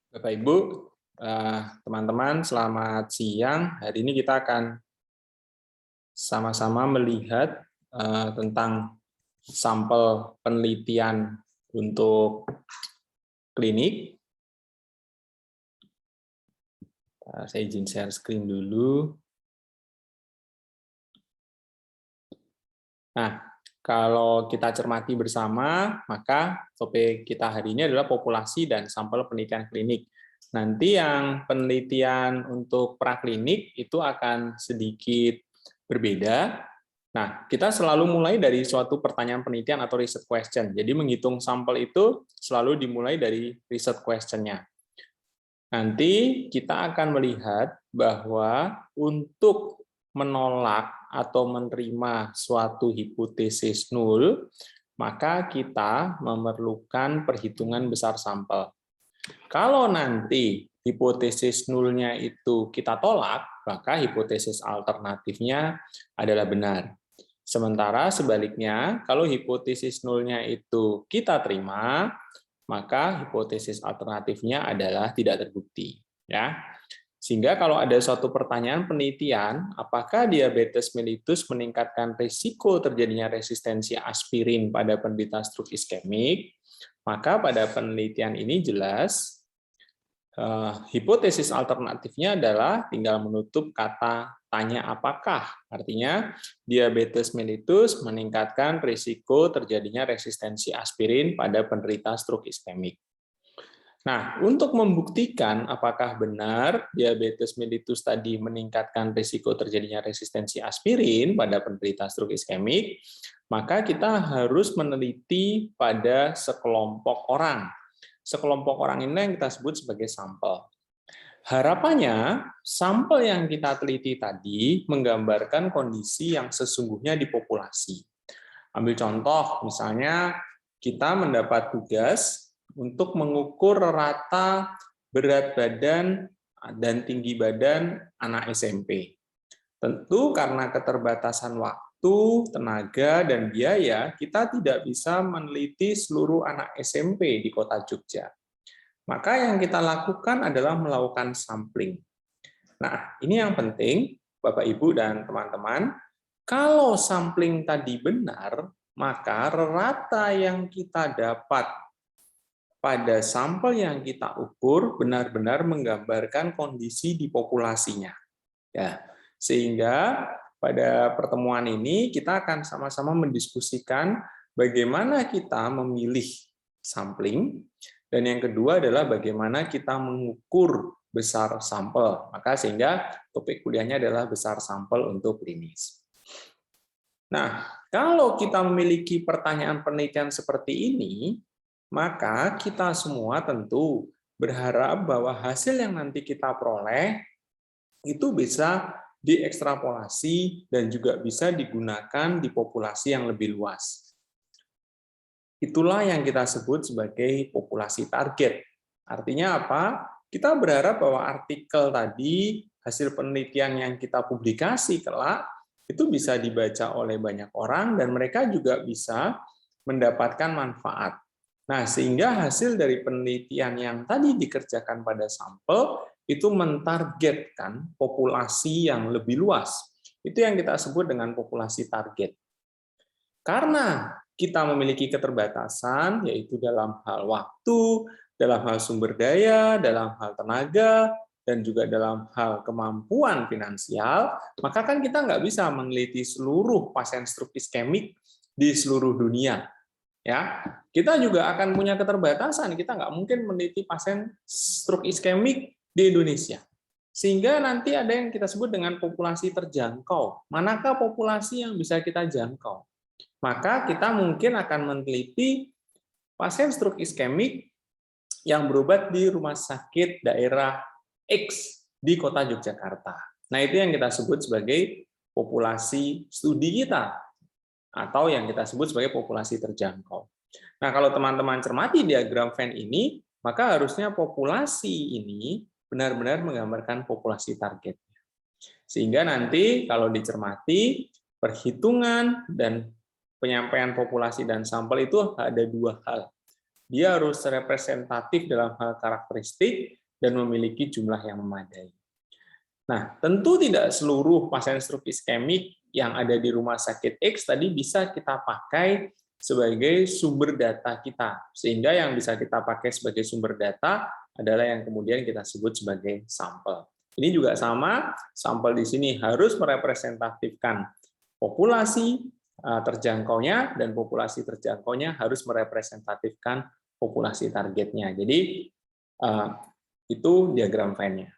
Bapak Ibu, teman-teman, selamat siang. Hari ini kita akan sama-sama melihat tentang sampel penelitian untuk klinik. Saya izin share screen dulu. Nah, kalau kita cermati bersama, maka topik kita hari ini adalah populasi dan sampel penelitian klinik. Nanti yang penelitian untuk praklinik itu akan sedikit berbeda. Nah, kita selalu mulai dari suatu pertanyaan penelitian atau research question. Jadi menghitung sampel itu selalu dimulai dari research question-nya. Nanti kita akan melihat bahwa untuk menolak atau menerima suatu hipotesis nul, maka kita memerlukan perhitungan besar sampel. Kalau nanti hipotesis nulnya itu kita tolak, maka hipotesis alternatifnya adalah benar. Sementara sebaliknya, kalau hipotesis nulnya itu kita terima, maka hipotesis alternatifnya adalah tidak terbukti. Ya. Sehingga kalau ada suatu pertanyaan penelitian, apakah diabetes mellitus meningkatkan risiko terjadinya resistensi aspirin pada penderita stroke iskemik, maka pada penelitian ini jelas hipotesis alternatifnya adalah tinggal menutup kata tanya apakah, artinya diabetes mellitus meningkatkan risiko terjadinya resistensi aspirin pada penderita stroke iskemik. Nah, untuk membuktikan apakah benar diabetes mellitus tadi meningkatkan risiko terjadinya resistensi aspirin pada penderita stroke iskemik, maka kita harus meneliti pada sekelompok orang. Sekelompok orang ini yang kita sebut sebagai sampel. Harapannya, sampel yang kita teliti tadi menggambarkan kondisi yang sesungguhnya di populasi. Ambil contoh, misalnya kita mendapat tugas untuk mengukur rata berat badan dan tinggi badan anak SMP. Tentu karena keterbatasan waktu, tenaga, dan biaya, kita tidak bisa meneliti seluruh anak SMP di kota Jogja. Maka yang kita lakukan adalah melakukan sampling. Nah, ini yang penting, Bapak, Ibu, dan teman-teman. Kalau sampling tadi benar, maka rata yang kita dapat pada sampel yang kita ukur benar-benar menggambarkan kondisi di populasinya. Ya, sehingga pada pertemuan ini kita akan sama-sama mendiskusikan bagaimana kita memilih sampling, dan yang kedua adalah bagaimana kita mengukur besar sampel. Maka sehingga topik kuliahnya adalah besar sampel untuk klinis. Nah, kalau kita memiliki pertanyaan penelitian seperti ini, maka kita semua tentu berharap bahwa hasil yang nanti kita peroleh itu bisa diekstrapolasi dan juga bisa digunakan di populasi yang lebih luas. Itulah yang kita sebut sebagai populasi target. Artinya apa? Kita berharap bahwa artikel tadi, hasil penelitian yang kita publikasi kelak, itu bisa dibaca oleh banyak orang dan mereka juga bisa mendapatkan manfaat. Nah, sehingga hasil dari penelitian yang tadi dikerjakan pada sampel itu mentargetkan populasi yang lebih luas. Itu yang kita sebut dengan populasi target. Karena kita memiliki keterbatasan, yaitu dalam hal waktu, dalam hal sumber daya, dalam hal tenaga, dan juga dalam hal kemampuan finansial, maka kan kita nggak bisa meneliti seluruh pasien stroke iskemik di seluruh dunia. Ya, kita juga akan punya keterbatasan, kita nggak mungkin meneliti pasien stroke iskemik di Indonesia. Sehingga nanti ada yang kita sebut dengan populasi terjangkau. Manakah populasi yang bisa kita jangkau? Maka kita mungkin akan meneliti pasien stroke iskemik yang berobat di rumah sakit daerah X di kota Yogyakarta. Nah, itu yang kita sebut sebagai populasi studi kita, atau yang kita sebut sebagai populasi terjangkau. Nah, kalau teman-teman cermati diagram Venn ini, maka harusnya populasi ini benar-benar menggambarkan populasi targetnya. Sehingga nanti kalau dicermati, perhitungan dan penyampaian populasi dan sampel itu ada dua hal. dia harus representatif dalam hal karakteristik dan memiliki jumlah yang memadai. Nah, tentu tidak seluruh pasien stroke iskemik yang ada di rumah sakit X tadi bisa kita pakai sebagai sumber data kita, sehingga yang bisa kita pakai sebagai sumber data adalah yang kemudian kita sebut sebagai sampel. Ini juga sama, sampel di sini harus merepresentatifkan populasi terjangkaunya, dan populasi terjangkaunya harus merepresentatifkan populasi targetnya. Jadi itu diagram Venn-nya.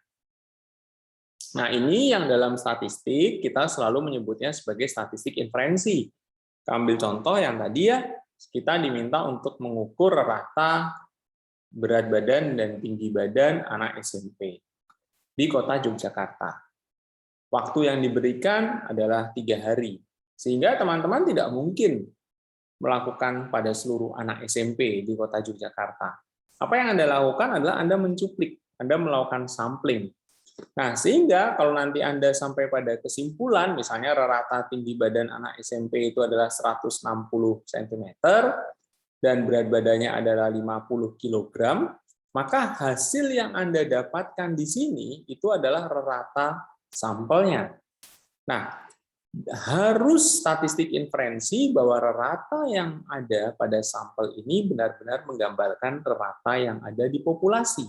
Nah, ini yang dalam statistik kita selalu menyebutnya sebagai statistik inferensi. Kita ambil contoh yang tadi ya, kita diminta untuk mengukur rata berat badan dan tinggi badan anak SMP di kota Yogyakarta. Waktu yang diberikan adalah 3 hari, sehingga teman-teman tidak mungkin melakukan pada seluruh anak SMP di kota Yogyakarta. Apa yang Anda lakukan adalah Anda mencuplik, Anda melakukan sampling. Nah, sehingga kalau nanti Anda sampai pada kesimpulan, misalnya rata tinggi badan anak SMP itu adalah 160 cm, dan berat badannya adalah 50 kg, maka hasil yang Anda dapatkan di sini itu adalah rata sampelnya. Nah, harus statistik inferensi bahwa rata yang ada pada sampel ini benar-benar menggambarkan rata yang ada di populasi.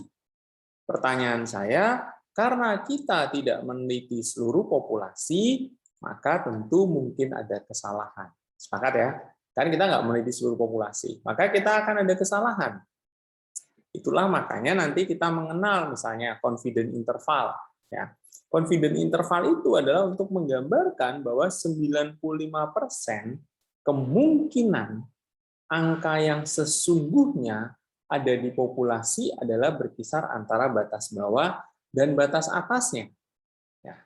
Pertanyaan saya, karena kita tidak meneliti seluruh populasi, maka tentu mungkin ada kesalahan. Sepakat ya? Kan kita nggak meneliti seluruh populasi, maka kita akan ada kesalahan. Itulah makanya nanti kita mengenal misalnya confidence interval. Ya. Confidence interval itu adalah untuk menggambarkan bahwa 95% kemungkinan angka yang sesungguhnya ada di populasi adalah berkisar antara batas bawah dan batas atasnya. Ya.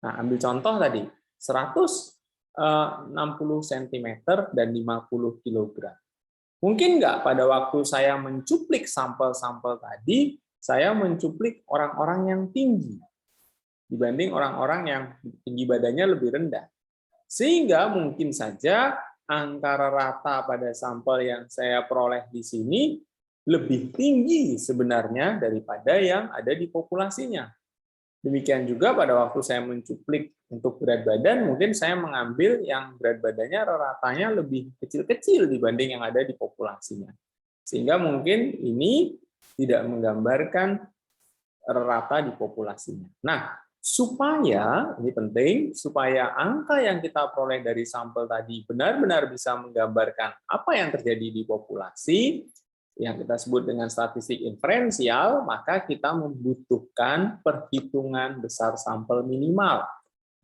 Nah, ambil contoh tadi, 160 cm dan 50 kg. Mungkin nggak pada waktu saya mencuplik sampel-sampel tadi, saya mencuplik orang-orang yang tinggi dibanding orang-orang yang tinggi badannya lebih rendah. Sehingga mungkin saja angka rata pada sampel yang saya peroleh di sini lebih tinggi sebenarnya daripada yang ada di populasinya. Demikian juga pada waktu saya mencuplik untuk berat badan, mungkin saya mengambil yang berat badannya ratanya lebih kecil-kecil dibanding yang ada di populasinya. Sehingga mungkin ini tidak menggambarkan rata di populasinya. Nah, supaya, ini penting, supaya angka yang kita peroleh dari sampel tadi benar-benar bisa menggambarkan apa yang terjadi di populasi, yang kita sebut dengan statistik inferensial, maka kita membutuhkan perhitungan besar sampel minimal.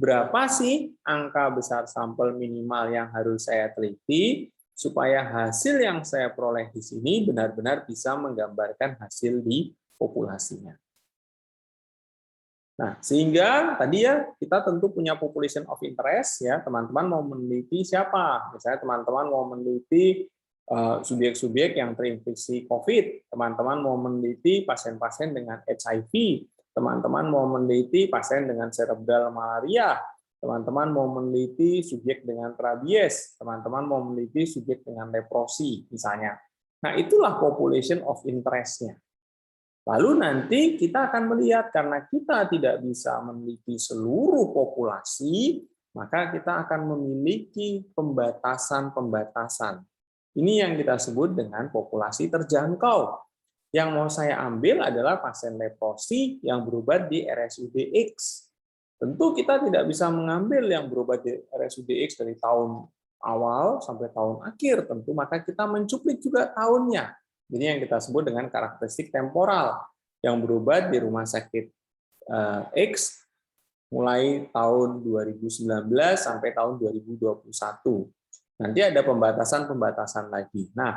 Berapa sih angka besar sampel minimal yang harus saya teliti supaya hasil yang saya peroleh di sini benar-benar bisa menggambarkan hasil di populasinya. Nah, sehingga tadi ya kita tentu punya population of interest ya, teman-teman mau meneliti siapa? Misalnya teman-teman mau meneliti subjek-subjek yang terinfeksi COVID, teman-teman mau meneliti pasien-pasien dengan HIV, teman-teman mau meneliti pasien dengan cerebral malaria, teman-teman mau meneliti subjek dengan rabies, teman-teman mau meneliti subjek dengan leprosi, misalnya. Nah, itulah population of interest-nya. Lalu nanti kita akan melihat, karena kita tidak bisa meneliti seluruh populasi, maka kita akan memiliki pembatasan-pembatasan. Ini yang kita sebut dengan populasi terjangkau. Yang mau saya ambil adalah pasien leprosi yang berobat di RSUD X. Tentu kita tidak bisa mengambil yang berobat di RSUD X dari tahun awal sampai tahun akhir, tentu maka kita mencuplik juga tahunnya. Ini yang kita sebut dengan karakteristik temporal, yang berobat di rumah sakit X mulai tahun 2019 sampai tahun 2021. Nanti ada pembatasan-pembatasan lagi. Nah,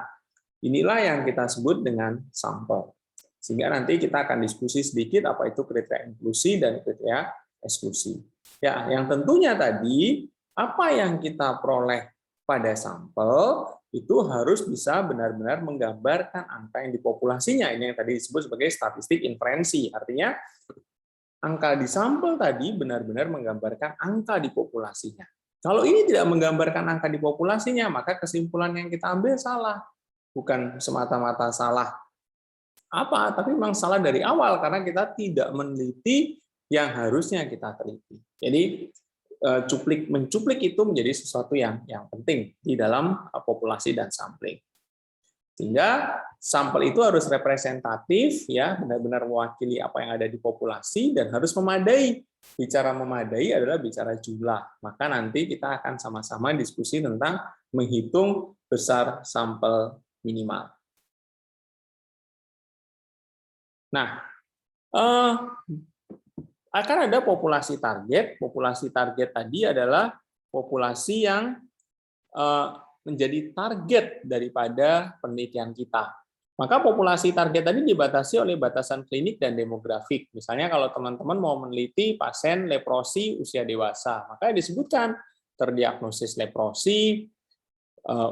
inilah yang kita sebut dengan sampel. Sehingga nanti kita akan diskusi sedikit apa itu kriteria inklusi dan kriteria eksklusi. Ya, yang tentunya tadi apa yang kita peroleh pada sampel itu harus bisa benar-benar menggambarkan angka yang di populasinya. Ini yang tadi disebut sebagai statistik inferensi. Artinya angka di sampel tadi benar-benar menggambarkan angka di populasinya. Kalau ini tidak menggambarkan angka di populasinya, maka kesimpulan yang kita ambil salah. bukan semata-mata salah apa, tapi memang salah dari awal karena kita tidak meneliti yang harusnya kita teliti. Jadi mencuplik itu menjadi sesuatu yang penting di dalam populasi dan sampling. Sehingga sampel itu harus representatif, ya, benar-benar mewakili apa yang ada di populasi dan harus memadai. Bicara memadai adalah bicara jumlah. Maka nanti kita akan sama-sama diskusi tentang menghitung besar sampel minimal. Nah, akan ada populasi target. Populasi target tadi adalah populasi yang menjadi target daripada penelitian kita. Maka populasi target tadi dibatasi oleh batasan klinik dan demografik. Misalnya kalau teman-teman mau meneliti pasien leprosi usia dewasa, maka disebutkan terdiagnosis leprosi,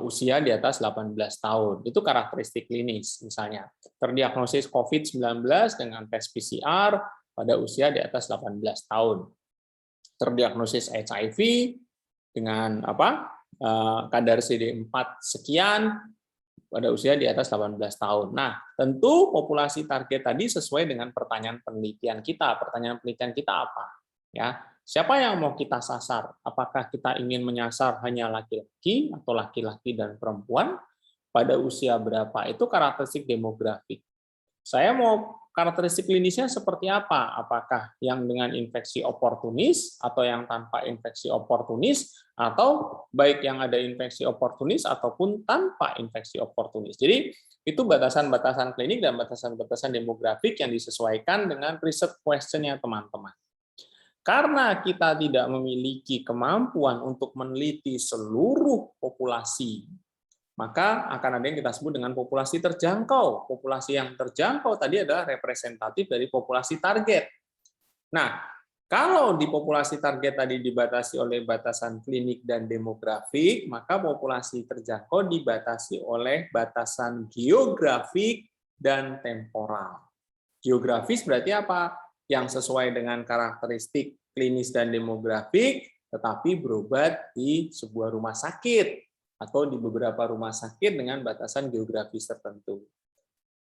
usia di atas 18 tahun. Itu karakteristik klinis misalnya. Terdiagnosis COVID-19 dengan tes PCR pada usia di atas 18 tahun. Terdiagnosis HIV dengan kadar CD4 sekian pada usia di atas 18 tahun. Nah, tentu populasi target tadi sesuai dengan pertanyaan penelitian kita. Pertanyaan penelitian kita apa? Ya, siapa yang mau kita sasar? Apakah kita ingin menyasar hanya laki-laki atau laki-laki dan perempuan? Pada usia berapa? Itu karakteristik demografik. Saya mau karakteristik klinisnya seperti apa? Apakah yang dengan infeksi oportunis atau yang tanpa infeksi oportunis, atau baik yang ada infeksi oportunis ataupun tanpa infeksi oportunis. Jadi itu batasan-batasan klinik dan batasan-batasan demografik yang disesuaikan dengan riset question-nya teman-teman. Karena kita tidak memiliki kemampuan untuk meneliti seluruh populasi, maka akan ada yang kita sebut dengan populasi terjangkau. Populasi yang terjangkau tadi adalah representatif dari populasi target. Nah, kalau di populasi target tadi dibatasi oleh batasan klinik dan demografik, maka populasi terjangkau dibatasi oleh batasan geografik dan temporal. Geografis berarti apa? Yang sesuai dengan karakteristik klinis dan demografik, tetapi berobat di sebuah rumah sakit atau di beberapa rumah sakit dengan batasan geografis tertentu.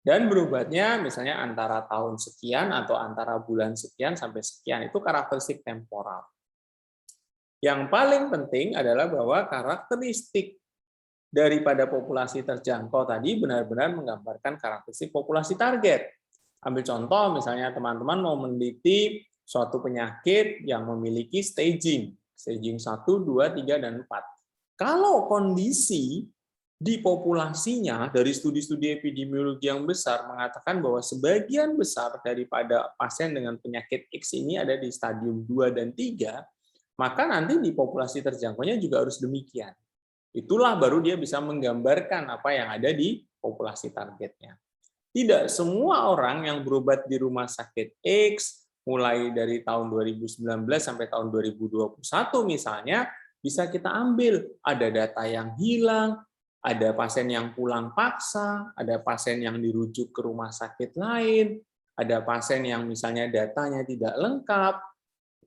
Dan berobatnya misalnya antara tahun sekian atau antara bulan sekian sampai sekian, itu karakteristik temporal. Yang paling penting adalah bahwa karakteristik daripada populasi terjangkau tadi benar-benar menggambarkan karakteristik populasi target. Ambil contoh, misalnya teman-teman mau meneliti suatu penyakit yang memiliki staging 1, 2, 3, dan 4. Kalau kondisi di populasinya dari studi-studi epidemiologi yang besar mengatakan bahwa sebagian besar daripada pasien dengan penyakit X ini ada di stadium 2 dan 3, maka nanti di populasi terjangkaunya juga harus demikian. Itulah baru dia bisa menggambarkan apa yang ada di populasi targetnya. Tidak semua orang yang berobat di rumah sakit X mulai dari tahun 2019 sampai tahun 2021 misalnya bisa kita ambil. Ada data yang hilang, ada pasien yang pulang paksa, ada pasien yang dirujuk ke rumah sakit lain, ada pasien yang misalnya datanya tidak lengkap,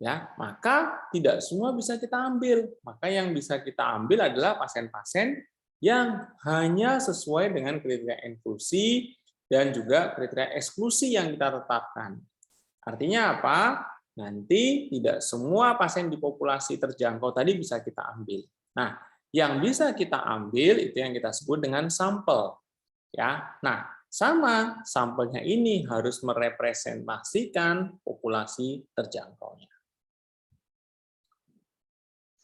ya, maka tidak semua bisa kita ambil. Maka yang bisa kita ambil adalah pasien-pasien yang hanya sesuai dengan kriteria inklusi dan juga kriteria eksklusi yang kita tetapkan. Artinya apa? Nanti tidak semua pasien di populasi terjangkau tadi bisa kita ambil. Nah, yang bisa kita ambil itu yang kita sebut dengan sampel. Ya, nah sama sampelnya ini harus merepresentasikan populasi terjangkaunya.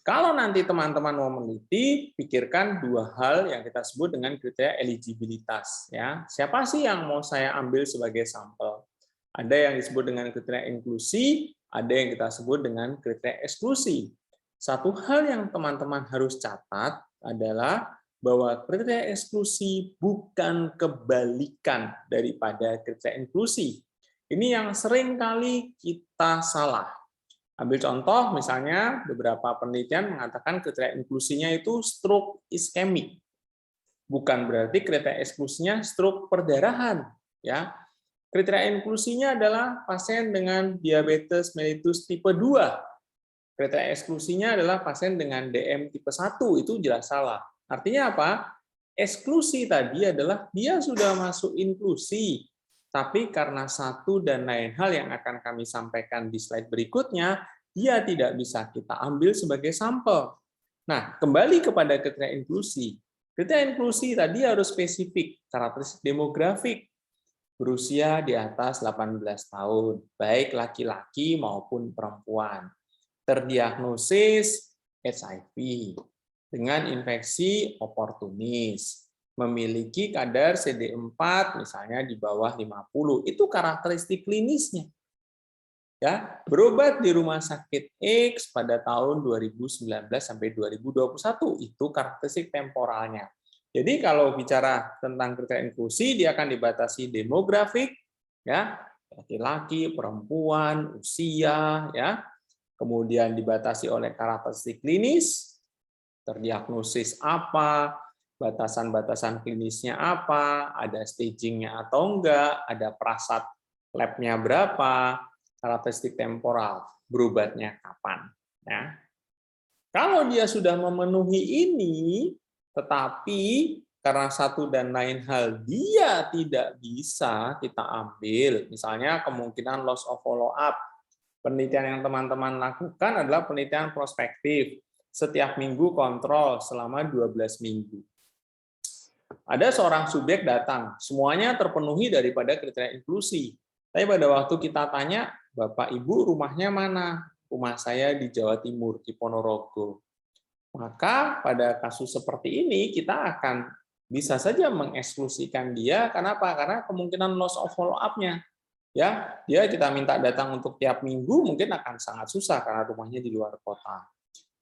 Kalau nanti teman-teman mau meneliti, pikirkan dua hal yang kita sebut dengan kriteria eligibilitas. Ya, siapa sih yang mau saya ambil sebagai sampel? Ada yang disebut dengan kriteria inklusi, ada yang kita sebut dengan kriteria eksklusi. Satu hal yang teman-teman harus catat adalah bahwa kriteria eksklusi bukan kebalikan daripada kriteria inklusi. Ini yang sering kali kita salah. Ambil contoh, misalnya beberapa penelitian mengatakan kriteria inklusinya itu stroke iskemik. Bukan berarti kriteria eksklusinya stroke perdarahan. Ya. Kriteria inklusinya adalah pasien dengan diabetes mellitus tipe 2. Kriteria eksklusinya adalah pasien dengan DM tipe 1. Itu jelas salah. Artinya apa? Eksklusi tadi adalah dia sudah masuk inklusi, tapi karena satu dan lain hal yang akan kami sampaikan di slide berikutnya, dia tidak bisa kita ambil sebagai sampel. Nah, kembali kepada kriteria inklusi. Kriteria inklusi tadi harus spesifik, karakteristik demografik, berusia di atas 18 tahun, baik laki-laki maupun perempuan. Terdiagnosis HIV dengan infeksi oportunis, memiliki kadar CD4 misalnya di bawah 50, itu karakteristik klinisnya. Ya, berobat di rumah sakit X pada tahun 2019 sampai 2021, itu karakteristik temporalnya. Jadi kalau bicara tentang kriteria inklusi, dia akan dibatasi demografik, ya, laki-laki, perempuan, usia, ya, kemudian dibatasi oleh karakteristik klinis, terdiagnosis apa, batasan-batasan klinisnya apa, ada stagingnya atau enggak, ada prasat labnya berapa, karakteristik temporal, berobatnya kapan. Ya. Kalau dia sudah memenuhi ini, tetapi karena satu dan lain hal dia tidak bisa kita ambil, misalnya kemungkinan loss of follow-up. Penelitian yang teman-teman lakukan adalah penelitian prospektif. Setiap minggu kontrol selama 12 minggu. Ada seorang subjek datang, semuanya terpenuhi daripada kriteria inklusi. Tapi pada waktu kita tanya, Bapak Ibu rumahnya mana? Rumah saya di Jawa Timur, di Ponorogo. Maka pada kasus seperti ini kita akan bisa saja mengeksklusikan dia. Kenapa? Karena kemungkinan loss of follow-up-nya. Ya, dia kita minta datang untuk tiap minggu mungkin akan sangat susah karena rumahnya di luar kota.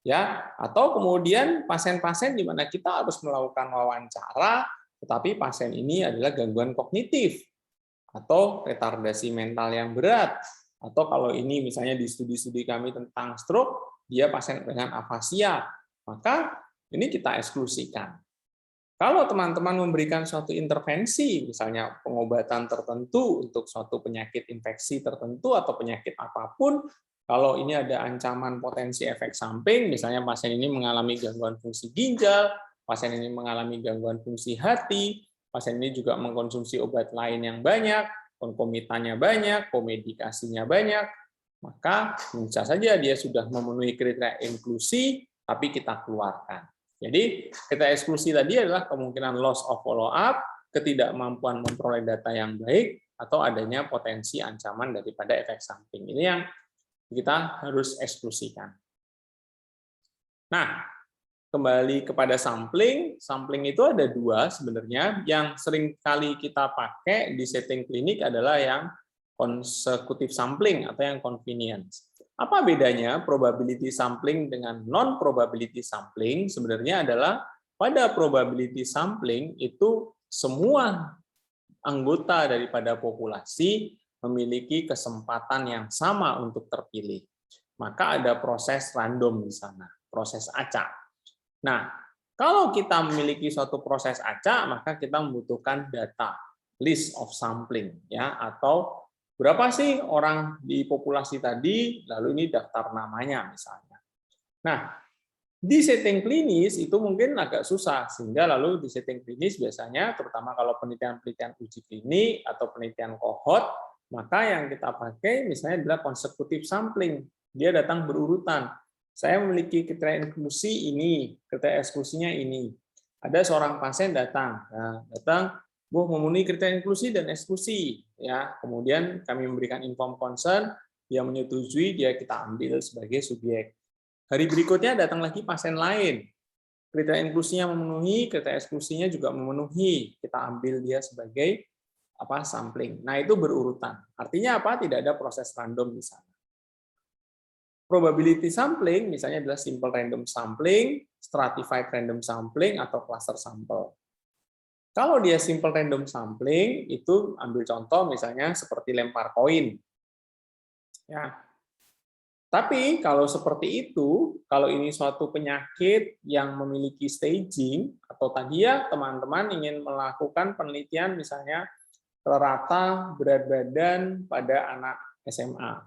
Ya, atau kemudian pasien-pasien di mana kita harus melakukan wawancara, tetapi pasien ini adalah gangguan kognitif atau retardasi mental yang berat, atau kalau ini misalnya di studi-studi kami tentang stroke, dia pasien dengan afasia, maka ini kita eksklusikan. Kalau teman-teman memberikan suatu intervensi, misalnya pengobatan tertentu untuk suatu penyakit infeksi tertentu atau penyakit apapun, kalau ini ada ancaman potensi efek samping, misalnya pasien ini mengalami gangguan fungsi ginjal, pasien ini mengalami gangguan fungsi hati, pasien ini juga mengkonsumsi obat lain yang banyak, konkomitannya banyak, komedikasinya banyak, maka bisa saja dia sudah memenuhi kriteria inklusi, tapi kita keluarkan. Jadi, kita eksklusi tadi adalah kemungkinan loss of follow-up, ketidakmampuan memperoleh data yang baik, atau adanya potensi ancaman daripada efek samping. Ini yang kita harus eksklusikan. Nah, kembali kepada sampling. Sampling itu ada dua sebenarnya. Yang sering kali kita pakai di setting klinik adalah yang consecutive sampling atau yang convenience. Apa bedanya probability sampling dengan non-probability sampling? Sebenarnya adalah pada probability sampling itu semua anggota daripada populasi memiliki kesempatan yang sama untuk terpilih. Maka ada proses random di sana, proses acak. Nah, kalau kita memiliki suatu proses acak, maka kita membutuhkan data, list of sampling, ya, atau berapa sih orang di populasi tadi, lalu ini daftar namanya misalnya. Nah, di setting klinis itu mungkin agak susah, sehingga lalu di setting klinis biasanya, terutama kalau penelitian-penelitian uji klinik atau penelitian kohort, maka yang kita pakai misalnya adalah consecutive sampling. Dia datang berurutan. Saya memiliki kriteria inklusi ini, kriteria eksklusinya ini. Ada seorang pasien datang, Bu memenuhi kriteria inklusi dan eksklusi, ya. Kemudian kami memberikan inform consent, dia menyetujui, dia kita ambil sebagai subjek. Hari berikutnya datang lagi pasien lain, kriteria inklusinya memenuhi, kriteria eksklusinya juga memenuhi, kita ambil dia sebagai sampling. Nah itu berurutan. Artinya apa? Tidak ada proses random di sana. Probability sampling misalnya adalah simple random sampling, stratified random sampling, atau cluster sample. Kalau dia simple random sampling, itu ambil contoh misalnya seperti lempar koin. Ya. Tapi kalau seperti itu, kalau ini suatu penyakit yang memiliki staging, atau tadi ya teman-teman ingin melakukan penelitian misalnya rata berat badan pada anak SMA.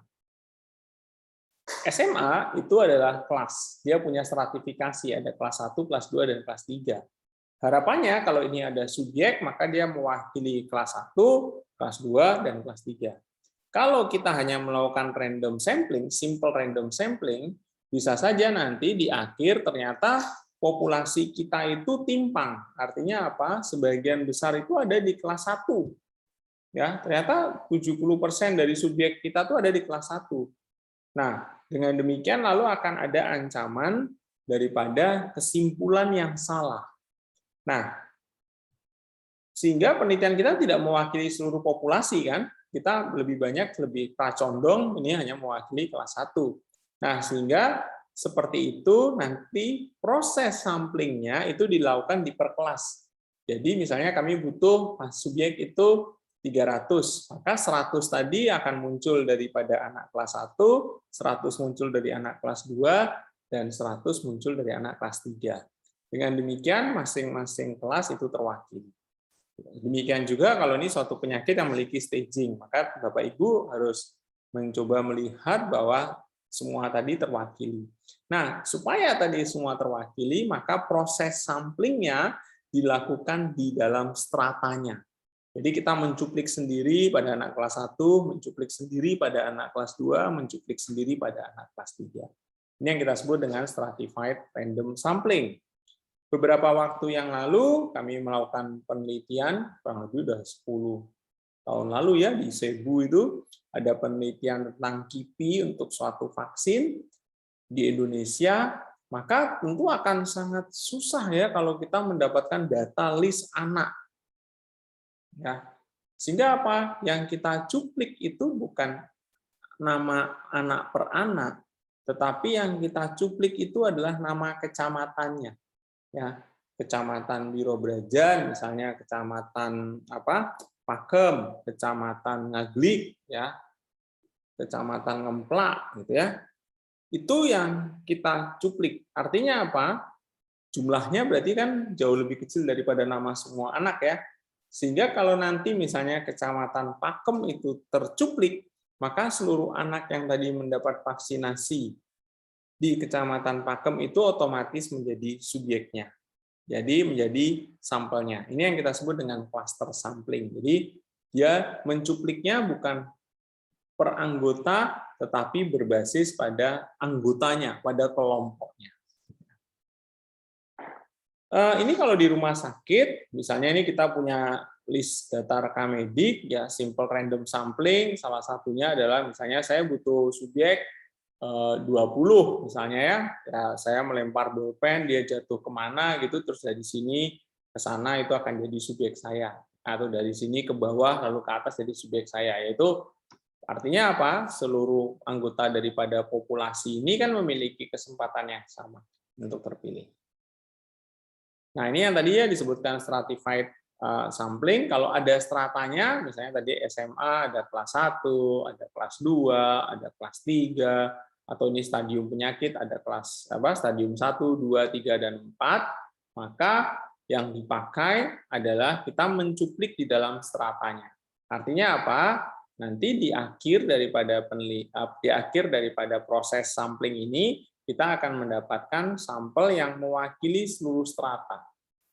SMA itu adalah kelas, dia punya stratifikasi, ada kelas 1, kelas 2, dan kelas 3. Harapannya kalau ini ada subjek, maka dia mewakili kelas 1, kelas 2, dan kelas 3. Kalau kita hanya melakukan random sampling, simple random sampling, bisa saja nanti di akhir ternyata populasi kita itu timpang. Artinya apa? Sebagian besar itu ada di kelas 1. Ya, ternyata 70% dari subjek kita tuh ada di kelas 1. Nah, dengan demikian lalu akan ada ancaman daripada kesimpulan yang salah. Nah, sehingga penelitian kita tidak mewakili seluruh populasi kan? Kita lebih condong ini hanya mewakili kelas 1. Nah, sehingga seperti itu nanti proses samplingnya itu dilakukan di per kelas. Jadi misalnya kami butuh subjek itu 300, maka 100 tadi akan muncul daripada anak kelas 1, 100 muncul dari anak kelas 2, dan 100 muncul dari anak kelas 3. Dengan demikian masing-masing kelas itu terwakili. Demikian juga kalau ini suatu penyakit yang memiliki staging, maka Bapak Ibu harus mencoba melihat bahwa semua tadi terwakili. Nah, supaya tadi semua terwakili, maka proses samplingnya dilakukan di dalam stratanya. Jadi kita mencuplik sendiri pada anak kelas 1, mencuplik sendiri pada anak kelas 2, mencuplik sendiri pada anak kelas 3. Ini yang kita sebut dengan stratified random sampling. Beberapa waktu yang lalu kami melakukan penelitian, kurang lebih sudah 10 tahun lalu ya, di Cebu itu ada penelitian tentang KIPI untuk suatu vaksin di Indonesia, maka tentu akan sangat susah ya kalau kita mendapatkan data list anak. Ya. Sehingga apa? Yang kita cuplik itu bukan nama anak per anak, tetapi yang kita cuplik itu adalah nama kecamatannya. Ya, Kecamatan Biro Brajan, misalnya Kecamatan Pakem, Kecamatan Ngaglik, ya, Kecamatan Ngemplak, gitu ya. Itu yang kita cuplik. Artinya apa? Jumlahnya berarti kan jauh lebih kecil daripada nama semua anak ya. Sehingga kalau nanti misalnya Kecamatan Pakem itu tercuplik, maka seluruh anak yang tadi mendapat vaksinasi di Kecamatan Pakem itu otomatis menjadi subjeknya. Jadi menjadi sampelnya. Ini yang kita sebut dengan cluster sampling. Jadi dia mencupliknya bukan per anggota, tetapi berbasis pada anggotanya, pada kelompoknya. Ini kalau di rumah sakit, misalnya ini kita punya list data rekam medik, ya simple random sampling, salah satunya adalah misalnya saya butuh subjek 20 misalnya ya, saya melempar bolpen, dia jatuh kemana gitu, terus dari sini ke sana itu akan jadi subjek saya, atau dari sini ke bawah lalu ke atas jadi subjek saya, yaitu artinya apa? Seluruh anggota daripada populasi ini kan memiliki kesempatan yang sama untuk terpilih. Nah, ini yang tadi ya disebutkan stratified sampling. Kalau ada stratanya, misalnya tadi SMA ada kelas 1, ada kelas 2, ada kelas 3, atau ini stadium penyakit ada kelas stadium 1, 2, 3, dan 4, maka yang dipakai adalah kita mencuplik di dalam stratanya. Artinya apa? Nanti di akhir daripada proses sampling ini kita akan mendapatkan sampel yang mewakili seluruh strata.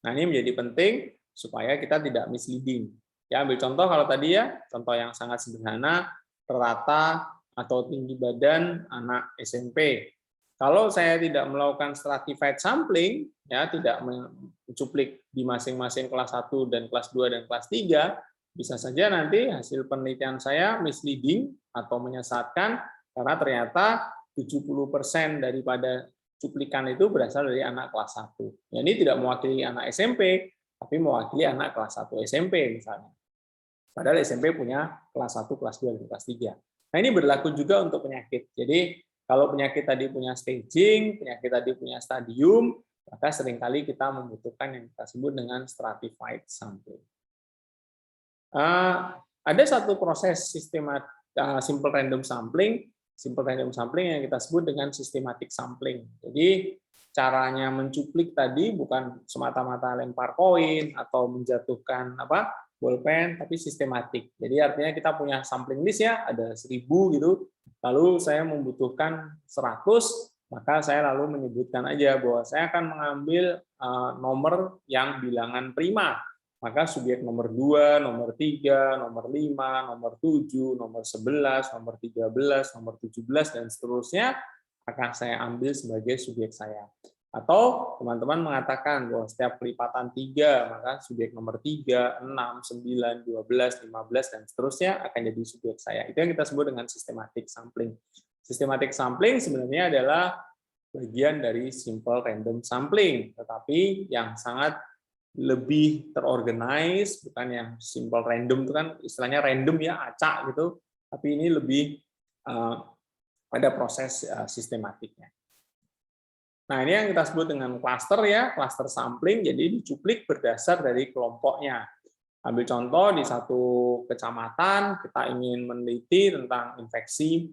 Nah, ini menjadi penting supaya kita tidak misleading. Ya, ambil contoh kalau tadi ya, contoh yang sangat sederhana, rata atau tinggi badan anak SMP. Kalau saya tidak melakukan stratified sampling, ya tidak mencuplik di masing-masing kelas 1 dan kelas 2 dan kelas 3, bisa saja nanti hasil penelitian saya misleading atau menyesatkan karena ternyata 70% daripada cuplikan itu berasal dari anak kelas 1. Ya, ini tidak mewakili anak SMP, tapi mewakili anak kelas 1 SMP misalnya. Padahal SMP punya kelas 1, kelas 2, dan kelas 3. Nah, ini berlaku juga untuk penyakit. Jadi, kalau penyakit tadi punya staging, penyakit tadi punya stadium, maka seringkali kita membutuhkan yang kita sebut dengan stratified sampling. Ada satu proses simple random sampling yang kita sebut dengan systematic sampling. Jadi caranya mencuplik tadi bukan semata-mata lempar koin atau menjatuhkan bolpen, tapi sistematik. Jadi artinya kita punya sampling list ya, ada 1000 gitu. Lalu saya membutuhkan 100, Maka saya lalu menyebutkan aja bahwa saya akan mengambil nomor yang bilangan prima. Maka subjek nomor 2, nomor 3, nomor 5, nomor 7, nomor 11, nomor 13, nomor 17, dan seterusnya akan saya ambil sebagai subjek saya. Atau teman-teman mengatakan bahwa setiap kelipatan 3, maka subjek nomor 3, 6, 9, 12, 15, dan seterusnya akan jadi subjek saya. Itu yang kita sebut dengan systematic sampling. Systematic sampling sebenarnya adalah bagian dari simple random sampling, tetapi yang sangat lebih terorganize, bukan yang simple random itu kan istilahnya random ya, acak gitu, tapi ini lebih pada proses sistematiknya. Nah, ini yang kita sebut dengan cluster ya, cluster sampling, jadi dicuplik berdasar dari kelompoknya. Ambil contoh di satu kecamatan kita ingin meneliti tentang infeksi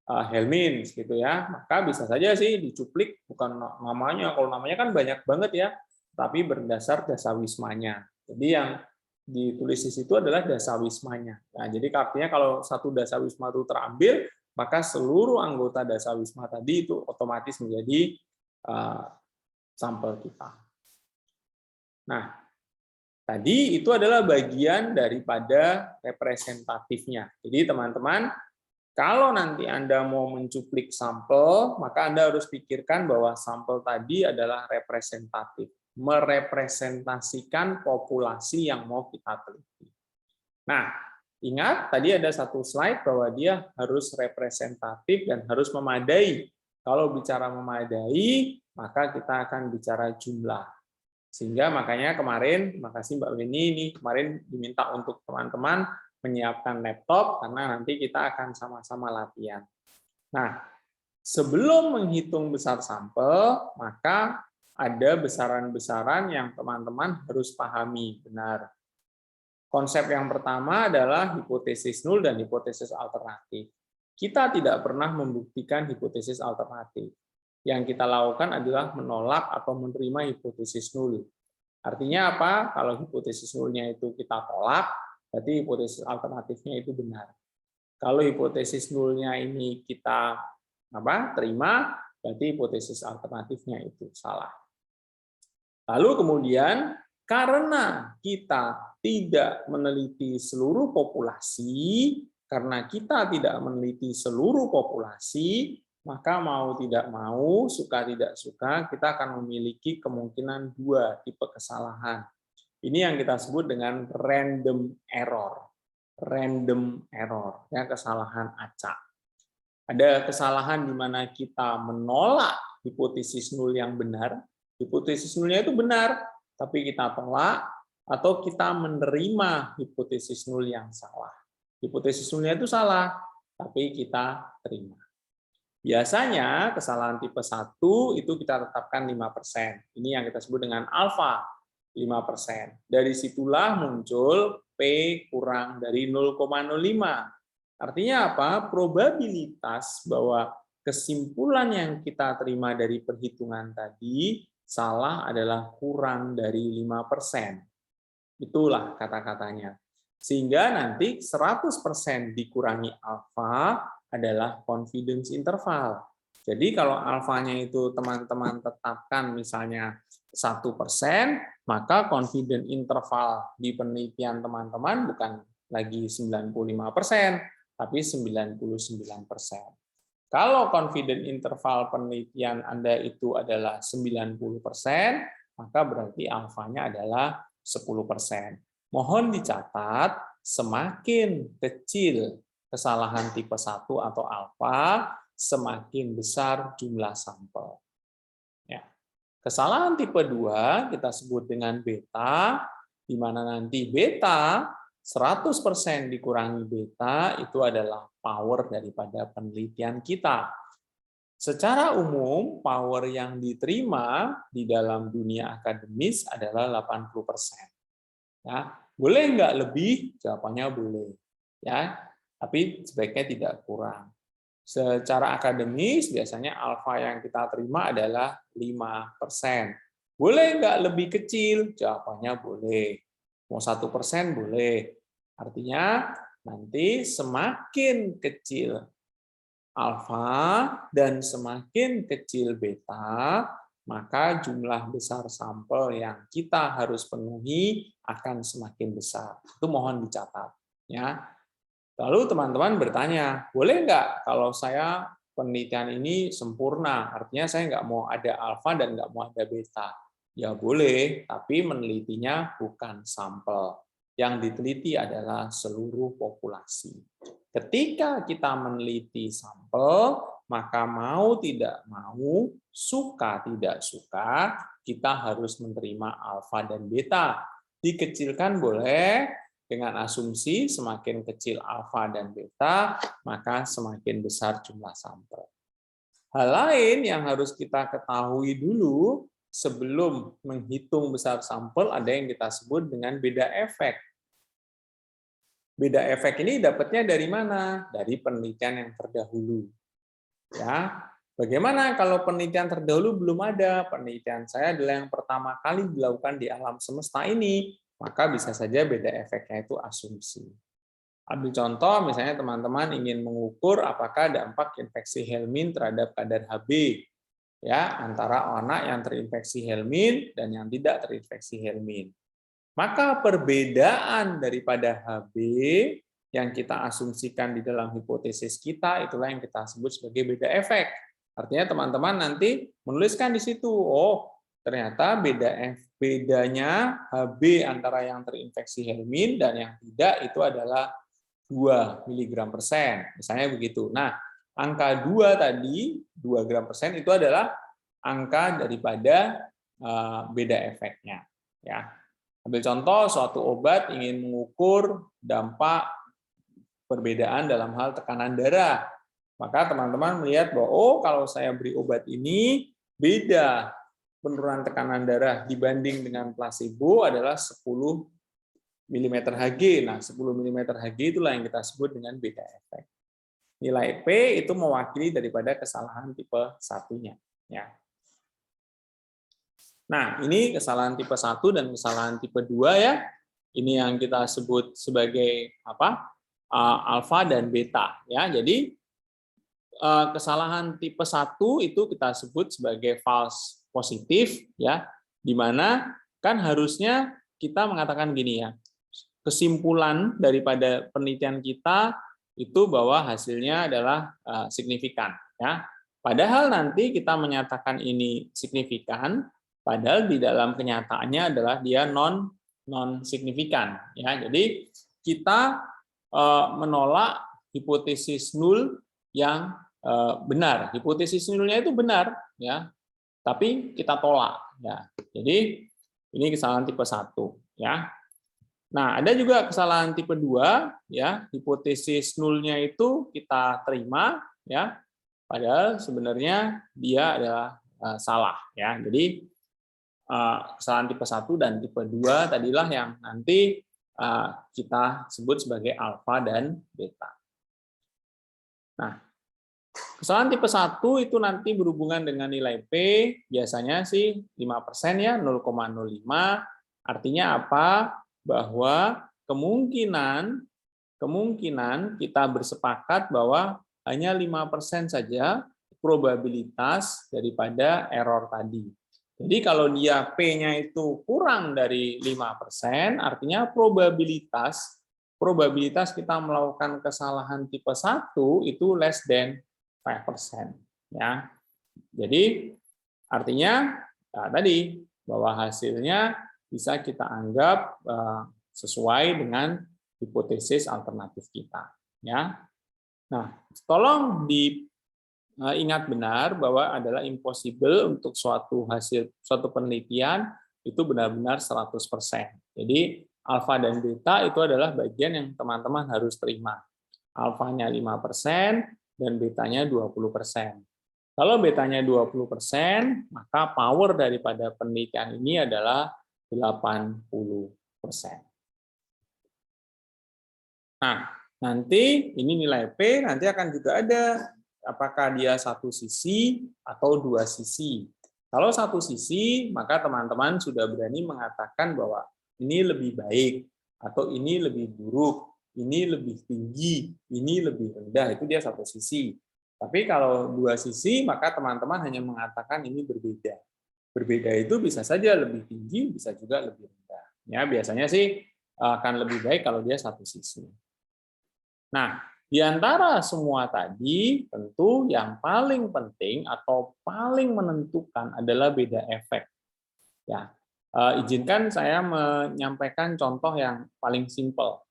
Helminth gitu ya, maka bisa saja sih dicuplik bukan namanya, kalau namanya kan banyak banget ya, tapi berdasar dasawismanya. Jadi yang ditulis di situ adalah dasawismanya. Nah, jadi artinya kalau satu dasawisma itu terambil, maka seluruh anggota dasawisma tadi itu otomatis menjadi sampel kita. Nah, tadi itu adalah bagian daripada representatifnya. Jadi teman-teman, kalau nanti Anda mau mencuplik sampel, maka Anda harus pikirkan bahwa sampel tadi adalah representatif, merepresentasikan populasi yang mau kita teliti. Nah, ingat tadi ada satu slide bahwa dia harus representatif dan harus memadai. Kalau bicara memadai, maka kita akan bicara jumlah. Sehingga makanya kemarin, makasih Mbak Weni, ini kemarin diminta untuk teman-teman menyiapkan laptop, karena nanti kita akan sama-sama latihan. Nah, sebelum menghitung besar sampel, maka ada besaran-besaran yang teman-teman harus pahami benar. Konsep yang pertama adalah hipotesis nul dan hipotesis alternatif. Kita tidak pernah membuktikan hipotesis alternatif. Yang kita lakukan adalah menolak atau menerima hipotesis nul. Artinya apa? Kalau hipotesis nulnya itu kita tolak, berarti hipotesis alternatifnya itu benar. Kalau hipotesis nulnya ini kita terima, berarti hipotesis alternatifnya itu salah. Lalu kemudian, karena kita tidak meneliti seluruh populasi, karena kita tidak meneliti seluruh populasi, maka mau tidak mau, suka tidak suka, kita akan memiliki kemungkinan 2 tipe kesalahan. Ini yang kita sebut dengan random error. Random error, ya, kesalahan acak. Ada kesalahan di mana kita menolak hipotesis nul yang benar, hipotesis nulnya itu benar, tapi kita tolak, atau kita menerima hipotesis nul yang salah. Hipotesis nulnya itu salah, tapi kita terima. Biasanya kesalahan tipe 1 itu kita tetapkan 5%. Ini yang kita sebut dengan alfa. 5%. Dari situlah muncul P kurang dari 0,05. Artinya apa? Probabilitas bahwa kesimpulan yang kita terima dari perhitungan tadi salah adalah kurang dari 5%. Itulah kata-katanya. Sehingga nanti 100% dikurangi alfa adalah confidence interval. Jadi kalau alfanya itu teman-teman tetapkan misalnya 1%, maka confidence interval di penelitian teman-teman bukan lagi 95%, tapi 99%. Kalau confidence interval penelitian Anda itu adalah 90%, maka berarti alfanya adalah 10%. Mohon dicatat, semakin kecil kesalahan tipe 1 atau alfa, semakin besar jumlah sampel. Ya. Kesalahan tipe 2 kita sebut dengan beta, di mana nanti beta 100% dikurangi beta itu adalah power daripada penelitian kita. Secara umum, power yang diterima di dalam dunia akademis adalah 80%. Ya, boleh nggak lebih? Jawabannya boleh. Ya, tapi sebaiknya tidak kurang. Secara akademis, biasanya alfa yang kita terima adalah 5%. Boleh nggak lebih kecil? Jawabannya boleh. Mau 1% boleh. Artinya nanti semakin kecil alfa dan semakin kecil beta, maka jumlah besar sampel yang kita harus penuhi akan semakin besar. Itu mohon dicatat. Ya. Lalu teman-teman bertanya, boleh nggak kalau saya penelitian ini sempurna, artinya saya nggak mau ada alfa dan nggak mau ada beta? Ya boleh, tapi menelitinya bukan sampel. Yang diteliti adalah seluruh populasi. Ketika kita meneliti sampel, maka mau tidak mau, suka tidak suka, kita harus menerima alfa dan beta. Dikecilkan boleh, dengan asumsi semakin kecil alfa dan beta, maka semakin besar jumlah sampel. Hal lain yang harus kita ketahui dulu sebelum menghitung besar sampel ada yang kita sebut dengan beda efek. Beda efek ini dapatnya dari mana? Dari penelitian yang terdahulu. Ya, bagaimana kalau penelitian terdahulu belum ada? Penelitian saya adalah yang pertama kali dilakukan di alam semesta ini, maka bisa saja beda efeknya itu asumsi. Ambil contoh, misalnya teman-teman ingin mengukur apakah dampak infeksi helmin terhadap kadar Hb, ya, antara anak yang terinfeksi helmin dan yang tidak terinfeksi helmin. Maka perbedaan daripada Hb yang kita asumsikan di dalam hipotesis kita, itulah yang kita sebut sebagai beda efek. Artinya teman-teman nanti menuliskan di situ, oh ternyata bedanya Hb antara yang terinfeksi helmin dan yang tidak itu adalah 2 mg/%. Misalnya begitu. Nah, angka 2 tadi, 2 gram persen, itu adalah angka daripada beda efeknya. Ya. Ambil contoh, suatu obat ingin mengukur dampak perbedaan dalam hal tekanan darah. Maka teman-teman melihat bahwa, oh kalau saya beri obat ini, beda penurunan tekanan darah dibanding dengan placebo adalah 10 mm Hg. Nah, 10 mm Hg itulah yang kita sebut dengan beda efek. Nilai P itu mewakili daripada kesalahan tipe 1-nya. Ya. Nah, ini kesalahan tipe 1 dan kesalahan tipe 2 ya. Ini yang kita sebut sebagai apa? Alfa dan beta ya. Jadi kesalahan tipe 1 itu kita sebut sebagai false positif ya, di mana kan harusnya kita mengatakan gini ya. Kesimpulan daripada penelitian kita itu bahwa hasilnya adalah signifikan ya. Padahal nanti kita menyatakan ini signifikan, padahal di dalam kenyataannya adalah dia non signifikan ya. Jadi kita menolak hipotesis nul yang benar. Hipotesis nulnya itu benar ya, tapi kita tolak ya. Jadi ini kesalahan tipe 1 ya. Nah, ada juga kesalahan tipe 2 ya, hipotesis nulnya itu kita terima ya, padahal sebenarnya dia adalah salah ya. Jadi kesalahan tipe 1 dan tipe 2 tadilah yang nanti kita sebut sebagai alfa dan beta. Nah, kesalahan tipe 1 itu nanti berhubungan dengan nilai P, biasanya sih 5% ya, 0,05. Artinya apa? Bahwa kemungkinan kita bersepakat bahwa hanya 5% saja probabilitas daripada error tadi. Jadi kalau dia P-nya itu kurang dari 5%, artinya probabilitas kita melakukan kesalahan tipe 1 itu less than 5%. Ya. Jadi artinya tadi bahwa hasilnya bisa kita anggap sesuai dengan hipotesis alternatif kita. Ya. Nah, tolong diingat benar bahwa adalah impossible untuk suatu penelitian itu benar-benar 100%. Jadi alfa dan beta itu adalah bagian yang teman-teman harus terima. Alfanya 5% dan betanya 20%. Kalau betanya 20%, maka power daripada penelitian ini adalah 80%. Nah, nanti ini nilai P nanti akan juga ada apakah dia satu sisi atau dua sisi. Kalau satu sisi, maka teman-teman sudah berani mengatakan bahwa ini lebih baik atau ini lebih buruk, ini lebih tinggi, ini lebih rendah, itu dia satu sisi. Tapi kalau dua sisi, maka teman-teman hanya mengatakan ini berbeda. Berbeda itu bisa saja lebih tinggi, bisa juga lebih rendah. Ya, biasanya sih akan lebih baik kalau dia satu sisi. Nah, di antara semua tadi, tentu yang paling penting atau paling menentukan adalah beda efek. Ya, izinkan saya menyampaikan contoh yang paling simpel.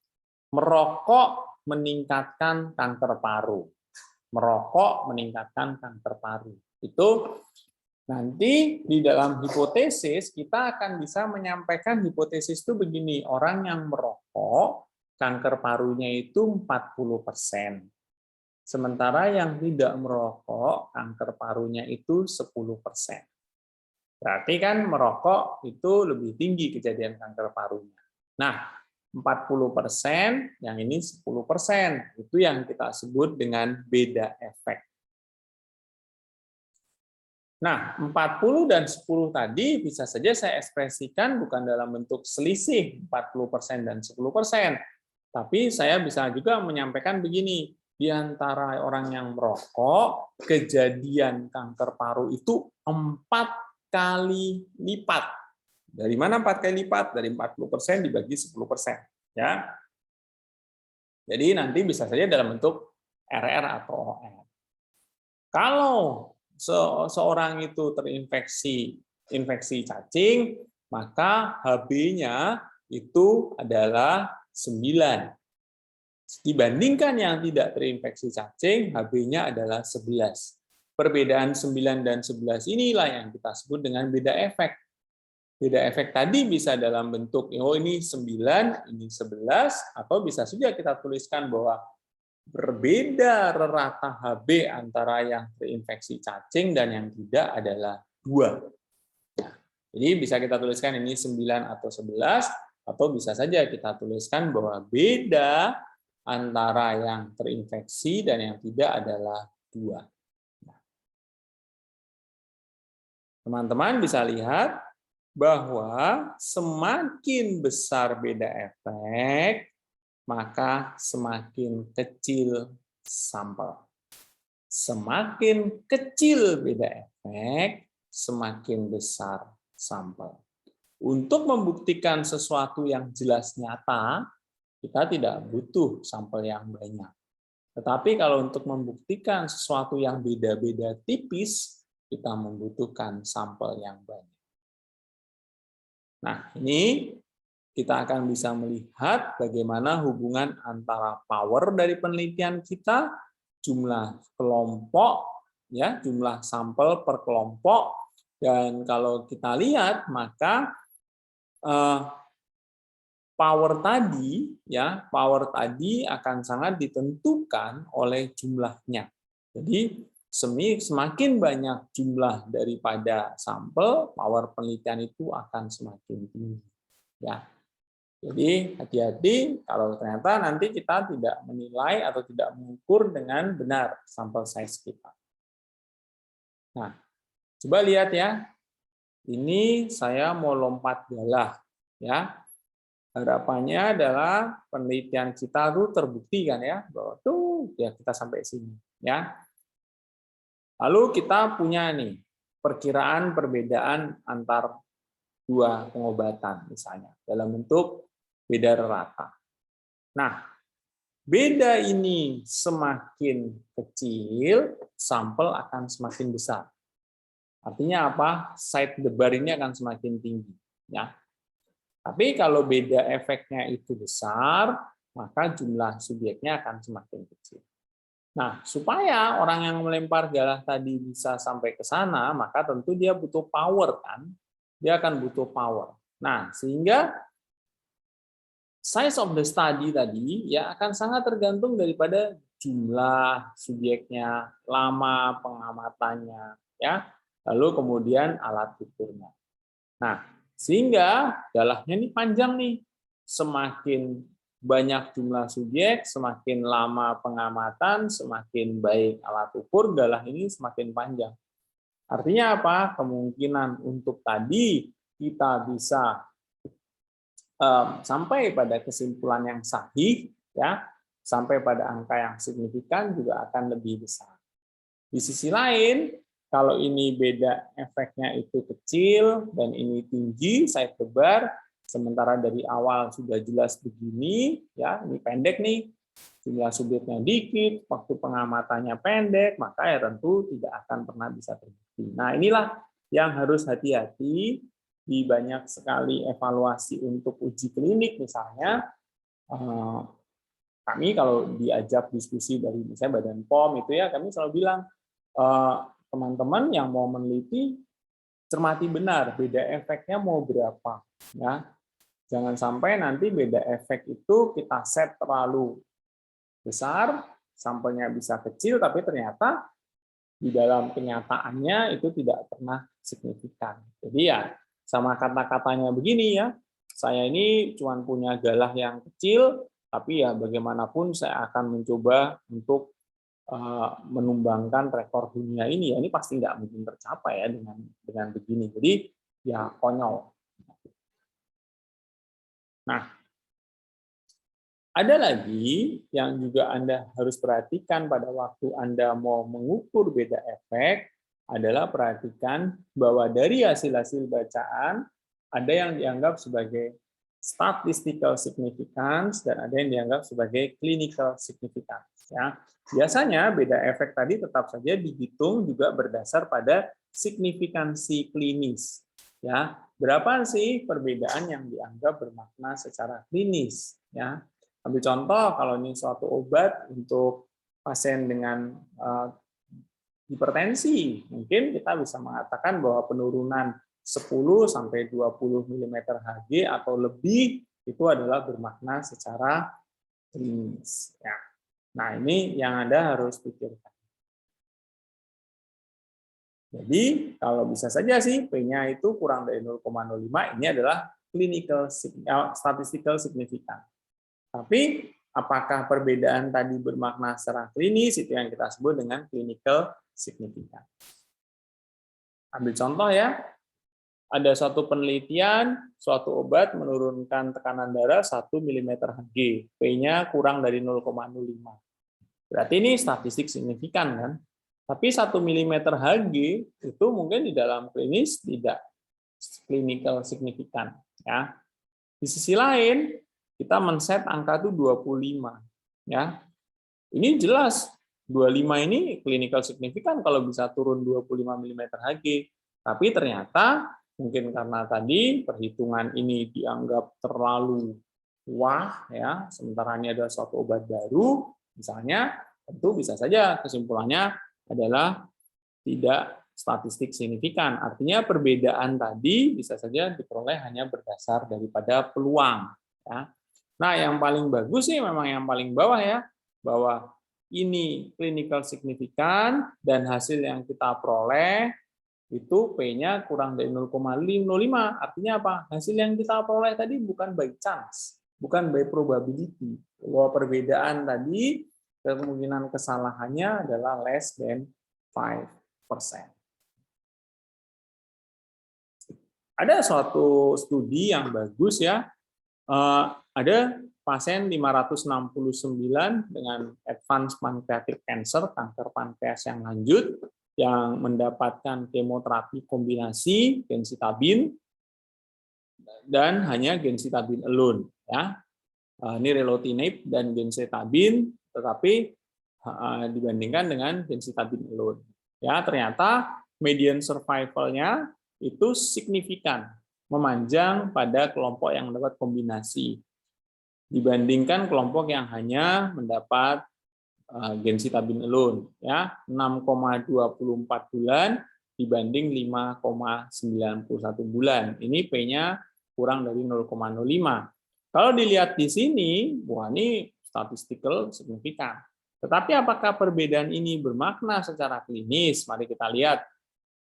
Merokok meningkatkan kanker paru. Merokok meningkatkan kanker paru. Itu nanti di dalam hipotesis kita akan bisa menyampaikan hipotesis itu begini, orang yang merokok kanker parunya itu 40%. Sementara yang tidak merokok kanker parunya itu 10%. Berarti kan merokok itu lebih tinggi kejadian kanker parunya. Nah, 40%, yang ini 10%. Itu yang kita sebut dengan beda efek. Nah, 40 dan 10 tadi bisa saja saya ekspresikan bukan dalam bentuk selisih 40% dan 10%. Tapi saya bisa juga menyampaikan begini, di antara orang yang merokok, kejadian kanker paru itu 4 kali lipat. Dari mana 4 kali lipat? Dari 40% dibagi 10%. Ya. Jadi nanti bisa saja dalam bentuk RR atau OR. Kalau seorang itu terinfeksi infeksi cacing, maka HB-nya itu adalah 9. Dibandingkan yang tidak terinfeksi cacing, HB-nya adalah 11. Perbedaan 9 dan 11 inilah yang kita sebut dengan beda efek. Beda efek tadi bisa dalam bentuk, oh ini 9, ini 11, atau bisa saja kita tuliskan bahwa berbeda rata HB antara yang terinfeksi cacing dan yang tidak adalah 2. Jadi bisa kita tuliskan ini 9 atau 11, atau bisa saja kita tuliskan bahwa beda antara yang terinfeksi dan yang tidak adalah 2. Teman-teman bisa lihat bahwa semakin besar beda efek, maka semakin kecil sampel. Semakin kecil beda efek, semakin besar sampel. Untuk membuktikan sesuatu yang jelas nyata, kita tidak butuh sampel yang banyak. Tetapi kalau untuk membuktikan sesuatu yang beda-beda tipis, kita membutuhkan sampel yang banyak. Nah, ini kita akan bisa melihat bagaimana hubungan antara power dari penelitian kita, jumlah kelompok, ya, jumlah sampel per kelompok, dan kalau kita lihat maka power tadi akan sangat ditentukan oleh jumlahnya. Jadi semakin banyak jumlah daripada sampel, power penelitian itu akan semakin tinggi. Ya. Jadi hati-hati kalau ternyata nanti kita tidak menilai atau tidak mengukur dengan benar sampel size kita. Nah, coba lihat ya. Ini saya mau lompat galah, ya. Harapannya adalah penelitian kita tuh terbukti kan ya, bahwa tuh ya kita sampai sini, ya. Lalu kita punya nih perkiraan perbedaan antar dua pengobatan misalnya dalam bentuk beda rata. Nah, beda ini semakin kecil, sampel akan semakin besar. Artinya apa? Side the bar ini akan semakin tinggi. Ya. Tapi kalau beda efeknya itu besar, maka jumlah subjeknya akan semakin kecil. Nah, supaya orang yang melempar galah tadi bisa sampai ke sana, maka tentu dia butuh power kan? Dia akan butuh power. Nah, sehingga size of the study tadi ya akan sangat tergantung daripada jumlah subjeknya, lama pengamatannya, ya, lalu kemudian alat ukurnya. Nah, sehingga galahnya ini panjang nih, semakin banyak jumlah subjek, semakin lama pengamatan, semakin baik alat ukur, galah ini semakin panjang. Artinya apa? Kemungkinan untuk tadi kita bisa sampai pada kesimpulan yang sahih, ya, sampai pada angka yang signifikan juga akan lebih besar. Di sisi lain, kalau ini beda efeknya itu kecil dan ini tinggi, saya tebar, sementara dari awal sudah jelas begini, ya ini pendek nih, jumlah subjeknya dikit, waktu pengamatannya pendek, maka ya tentu tidak akan pernah bisa terbukti. Nah, inilah yang harus hati-hati di banyak sekali evaluasi untuk uji klinik misalnya. Kami kalau diajak diskusi dari misalnya Badan POM itu ya, kami selalu bilang, teman-teman yang mau meneliti cermati benar beda efeknya mau berapa, ya. Jangan sampai nanti beda efek itu kita set terlalu besar, sampelnya bisa kecil, tapi ternyata di dalam kenyataannya itu tidak pernah signifikan. Jadi ya sama kata-katanya begini ya, saya ini cuma punya galah yang kecil, tapi ya bagaimanapun saya akan mencoba untuk menumbangkan rekor dunia ini, ya ini pasti nggak mungkin tercapai ya dengan begini. Jadi ya konyol. Nah, ada lagi yang juga Anda harus perhatikan pada waktu Anda mau mengukur beda efek, adalah perhatikan bahwa dari hasil-hasil bacaan ada yang dianggap sebagai statistical significance dan ada yang dianggap sebagai clinical significance. Ya. Biasanya beda efek tadi tetap saja dihitung juga berdasar pada signifikansi klinis. Ya, berapa sih perbedaan yang dianggap bermakna secara klinis? Ya, ambil contoh kalau ini suatu obat untuk pasien dengan hipertensi, mungkin kita bisa mengatakan bahwa penurunan 10 sampai 20 mm Hg atau lebih itu adalah bermakna secara klinis. Ya. Nah, ini yang Anda harus pikirkan. Jadi, kalau bisa saja sih P-nya itu kurang dari 0,05, ini adalah statistical significant. Tapi, apakah perbedaan tadi bermakna secara klinis, itu yang kita sebut dengan clinical significant. Ambil contoh ya, ada suatu penelitian, suatu obat menurunkan tekanan darah 1 mm Hg, P-nya kurang dari 0,05. Berarti ini statistik signifikan kan? Tapi 1 mm Hg itu mungkin di dalam klinis tidak clinical signifikan. Ya. Di sisi lain, kita men-set angka itu 25. Ya. Ini jelas, 25 ini clinical signifikan kalau bisa turun 25 mm Hg. Tapi ternyata mungkin karena tadi perhitungan ini dianggap terlalu wah, ya, sementara ini ada suatu obat baru, misalnya, tentu bisa saja kesimpulannya adalah tidak statistik signifikan. Artinya perbedaan tadi bisa saja diperoleh hanya berdasar daripada peluang. Ya. Nah, yang paling bagus sih memang yang paling bawah ya, bahwa ini clinical signifikan dan hasil yang kita peroleh itu P-nya kurang dari 0,05. Artinya apa? Hasil yang kita peroleh tadi bukan by chance, bukan by probability. Bahwa perbedaan tadi kemungkinan kesalahannya adalah less than 5%. Ada suatu studi yang bagus ya, ada pasien 569 dengan advanced pancreatic cancer, kanker pankreas yang lanjut, yang mendapatkan kemoterapi kombinasi gemcitabine dan hanya gemcitabine alone. Ya. Ini relotinib dan gemcitabine, tetapi dibandingkan dengan gemcitabine alone. Ya, ternyata median survival-nya itu signifikan, memanjang pada kelompok yang mendapat kombinasi dibandingkan kelompok yang hanya mendapat gemcitabine alone, ya 6,24 bulan dibanding 5,91 bulan. Ini P-nya kurang dari 0,05. Kalau dilihat di sini, wah ini statistical signifikan. Tetapi apakah perbedaan ini bermakna secara klinis? Mari kita lihat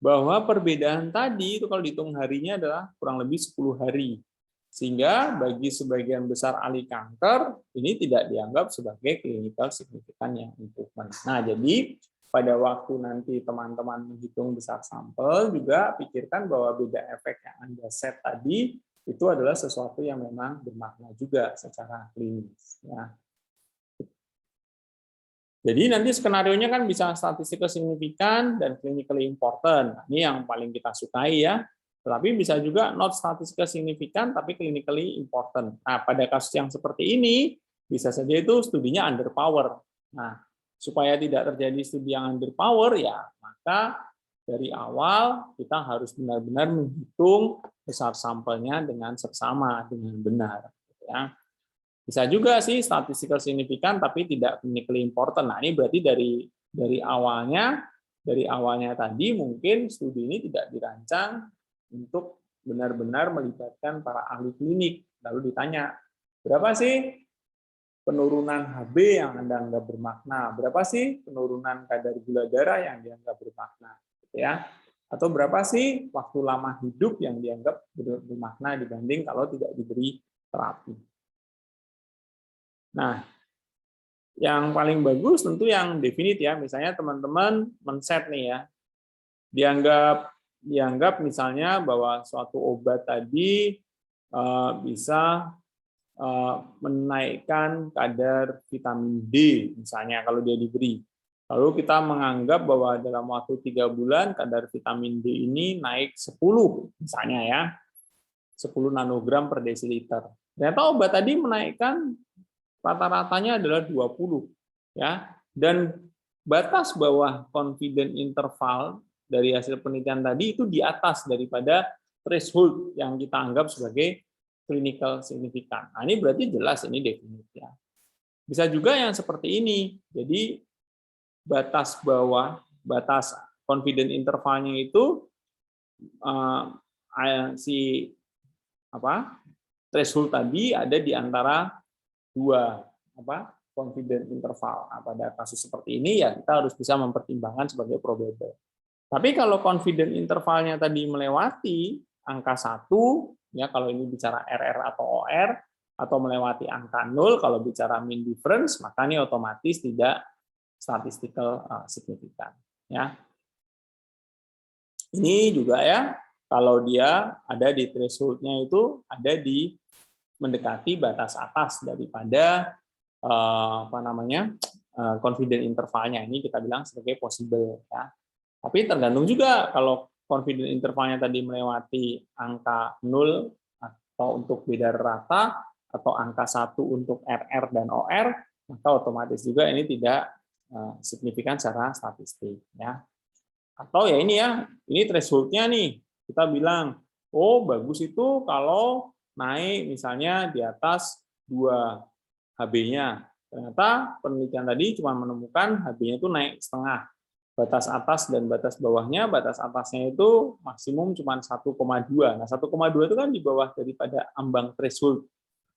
bahwa perbedaan tadi itu kalau dihitung harinya adalah kurang lebih 10 hari. Sehingga bagi sebagian besar ahli kanker, ini tidak dianggap sebagai clinical signifikan yang improvement. Nah, jadi pada waktu nanti teman-teman menghitung besar sampel, juga pikirkan bahwa beda efek yang Anda set tadi, itu adalah sesuatu yang memang bermakna juga secara klinis. Ya. Jadi nanti skenarionya kan bisa statistical significant dan clinically important. Nah, ini yang paling kita sukai ya. Tetapi bisa juga not statistical significant tapi clinically important. Nah, pada kasus yang seperti ini bisa saja itu studinya underpower. Nah, supaya tidak terjadi studi yang underpower ya, maka dari awal kita harus benar-benar menghitung besar sampelnya dengan seksama, dengan benar. Ya. Bisa juga sih statistical significant tapi tidak clinically important. Nah, ini berarti dari awalnya tadi mungkin studi ini tidak dirancang untuk benar-benar melibatkan para ahli klinik. Lalu ditanya, berapa sih penurunan HB yang Anda anggap bermakna? Berapa sih penurunan kadar gula darah yang dianggap bermakna? Gitu ya. Atau berapa sih waktu lama hidup yang dianggap bermakna dibanding kalau tidak diberi terapi? Nah, yang paling bagus tentu yang definite ya. Misalnya teman-teman men-set nih ya. Dianggap misalnya bahwa suatu obat tadi bisa menaikkan kadar vitamin D misalnya kalau dia diberi. Lalu kita menganggap bahwa dalam waktu 3 bulan kadar vitamin D ini naik 10 misalnya ya. 10 nanogram per desiliter. Ternyata obat tadi menaikkan rata-ratanya adalah 20 ya, dan batas bawah confident interval dari hasil penelitian tadi itu di atas daripada threshold yang kita anggap sebagai clinical significant. Nah, ini berarti jelas ini definite ya. Bisa juga yang seperti ini. Jadi batas bawah, batas confident intervalnya itu si threshold tadi ada di antara dua confident interval. Nah, pada kasus seperti ini ya kita harus bisa mempertimbangkan sebagai probable. Tapi kalau confident intervalnya tadi melewati angka 1, ya kalau ini bicara RR atau OR, atau melewati angka 0 kalau bicara mean difference, maka ini otomatis tidak statistical significant. Ya. Ini juga ya, kalau dia ada di threshold-nya itu ada di mendekati batas atas daripada confident intervalnya, ini kita bilang sebagai possible ya. Tapi tergantung juga kalau confident intervalnya tadi melewati angka 0 atau untuk beda rata atau angka 1 untuk RR dan OR, maka otomatis juga ini tidak signifikan secara statistik ya. Atau ya ini threshold-nya nih, kita bilang oh bagus itu kalau naik misalnya di atas 2 HB-nya. Ternyata penelitian tadi cuma menemukan HB-nya itu naik setengah. Batas atas dan batas bawahnya, batas atasnya itu maksimum cuma 1,2. Nah, 1,2 itu kan di bawah daripada ambang threshold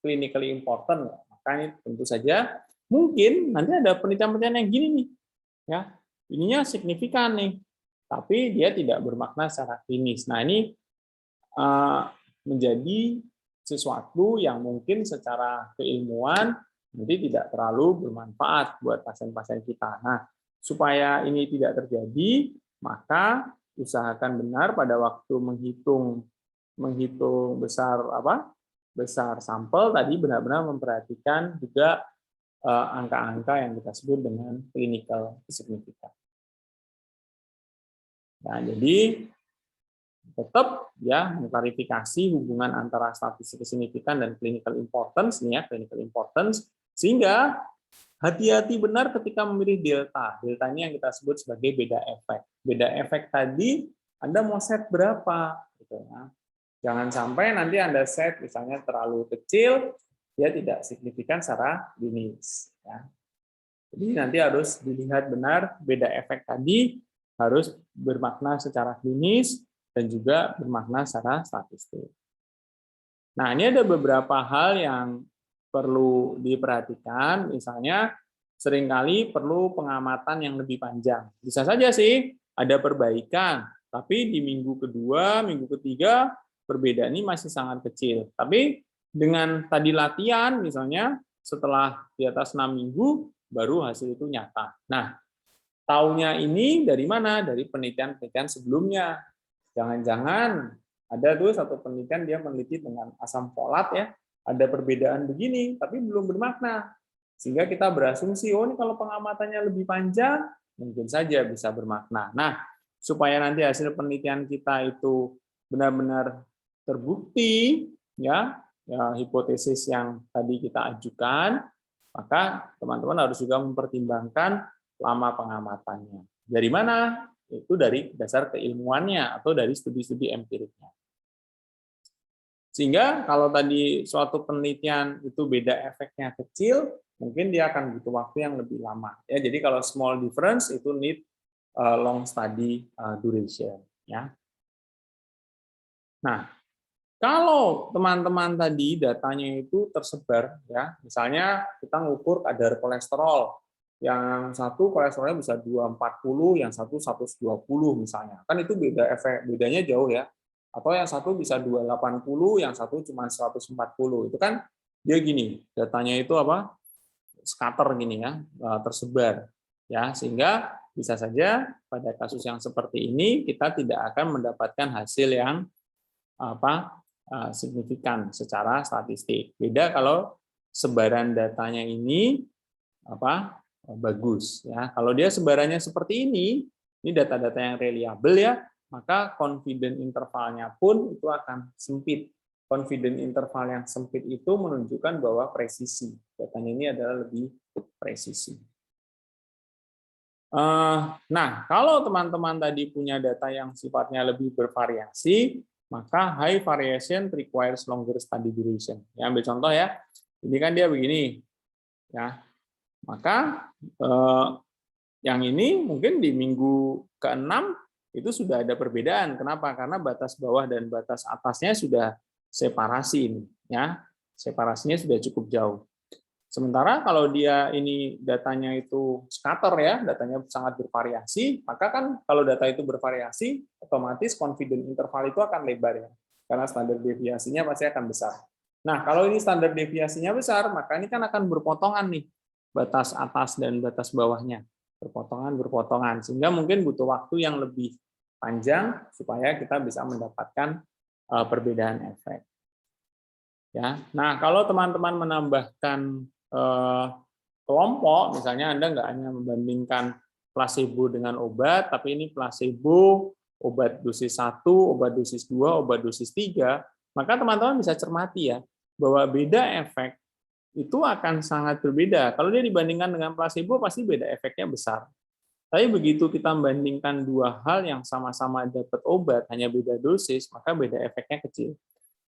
clinically important. Makanya tentu saja mungkin nanti ada penelitian-penelitian yang gini nih. Ya, ininya signifikan nih. Tapi dia tidak bermakna secara klinis. Nah, ini menjadi sesuatu yang mungkin secara keilmuan nanti tidak terlalu bermanfaat buat pasien-pasien kita. Nah, supaya ini tidak terjadi, maka usahakan benar pada waktu menghitung besar sampel tadi benar-benar memperhatikan juga angka-angka yang kita sebut dengan clinical significant. Nah, jadi tetap ya mengklarifikasi hubungan antara statistik signifikan dan clinical importance nih ya, clinical importance, sehingga hati-hati benar ketika memilih delta. Delta ini yang kita sebut sebagai beda efek. Beda efek tadi Anda mau set berapa gitu ya. Jangan sampai nanti Anda set misalnya terlalu kecil, dia tidak signifikan secara klinis ya. Jadi nanti harus dilihat benar beda efek tadi harus bermakna secara klinis dan juga bermakna secara statistik. Nah, ini ada beberapa hal yang perlu diperhatikan, misalnya seringkali perlu pengamatan yang lebih panjang. Bisa saja sih ada perbaikan, tapi di minggu kedua, minggu ketiga, perbedaan ini masih sangat kecil. Tapi dengan tadi latihan, misalnya setelah di atas 6 minggu, baru hasil itu nyata. Nah, taunya ini dari mana? Dari penelitian-penelitian sebelumnya. Jangan-jangan ada tuh satu penelitian dia meneliti dengan asam folat ya, ada perbedaan begini, tapi belum bermakna. Sehingga kita berasumsi, oh ini kalau pengamatannya lebih panjang, mungkin saja bisa bermakna. Nah, supaya nanti hasil penelitian kita itu benar-benar terbukti, ya hipotesis yang tadi kita ajukan, maka teman-teman harus juga mempertimbangkan lama pengamatannya. Dari mana? Itu dari dasar keilmuannya atau dari studi-studi empiriknya. Sehingga kalau tadi suatu penelitian itu beda efeknya kecil, mungkin dia akan butuh waktu yang lebih lama. Ya, jadi kalau small difference itu need long study duration. Ya. Nah, kalau teman-teman tadi datanya itu tersebar, ya, misalnya kita ngukur kadar kolesterol, yang satu kolesterolnya bisa 240, yang satu 120 misalnya, kan itu bedanya jauh ya. Atau yang satu bisa 280, yang satu cuma 140. Itu kan dia gini, datanya itu apa? Scatter gini ya, tersebar. Ya, sehingga bisa saja pada kasus yang seperti ini kita tidak akan mendapatkan hasil yang signifikan secara statistik. Beda kalau sebaran datanya ini bagus ya. Kalau dia sebarannya seperti ini data-data yang reliable ya, maka confidence intervalnya pun itu akan sempit. Confidence interval yang sempit itu menunjukkan bahwa presisi. Datanya ini adalah lebih presisi. Nah, kalau teman-teman tadi punya data yang sifatnya lebih bervariasi, maka high variation requires longer study duration. Ya, ambil contoh ya. Ini kan dia begini. Ya. Maka yang ini mungkin di minggu ke-6 itu sudah ada perbedaan. Kenapa? Karena batas bawah dan batas atasnya sudah separasi ini, ya. Separasinya sudah cukup jauh. Sementara kalau dia ini datanya itu scatter ya, datanya sangat bervariasi, maka kan kalau data itu bervariasi, otomatis confidence interval itu akan lebar ya. Karena standar deviasinya pasti akan besar. Nah, kalau ini standar deviasinya besar, maka ini kan akan berpotongan nih, batas atas dan batas bawahnya. Berpotongan, sehingga mungkin butuh waktu yang lebih panjang supaya kita bisa mendapatkan perbedaan efek. Ya, nah kalau teman-teman menambahkan kelompok, misalnya Anda nggak hanya membandingkan placebo dengan obat, tapi ini placebo, obat dosis 1, obat dosis 2, obat dosis 3, maka teman-teman bisa cermati ya, bahwa beda efek itu akan sangat berbeda. Kalau dia dibandingkan dengan placebo, pasti beda efeknya besar. Tapi begitu kita membandingkan dua hal yang sama-sama dapat obat, hanya beda dosis, maka beda efeknya kecil.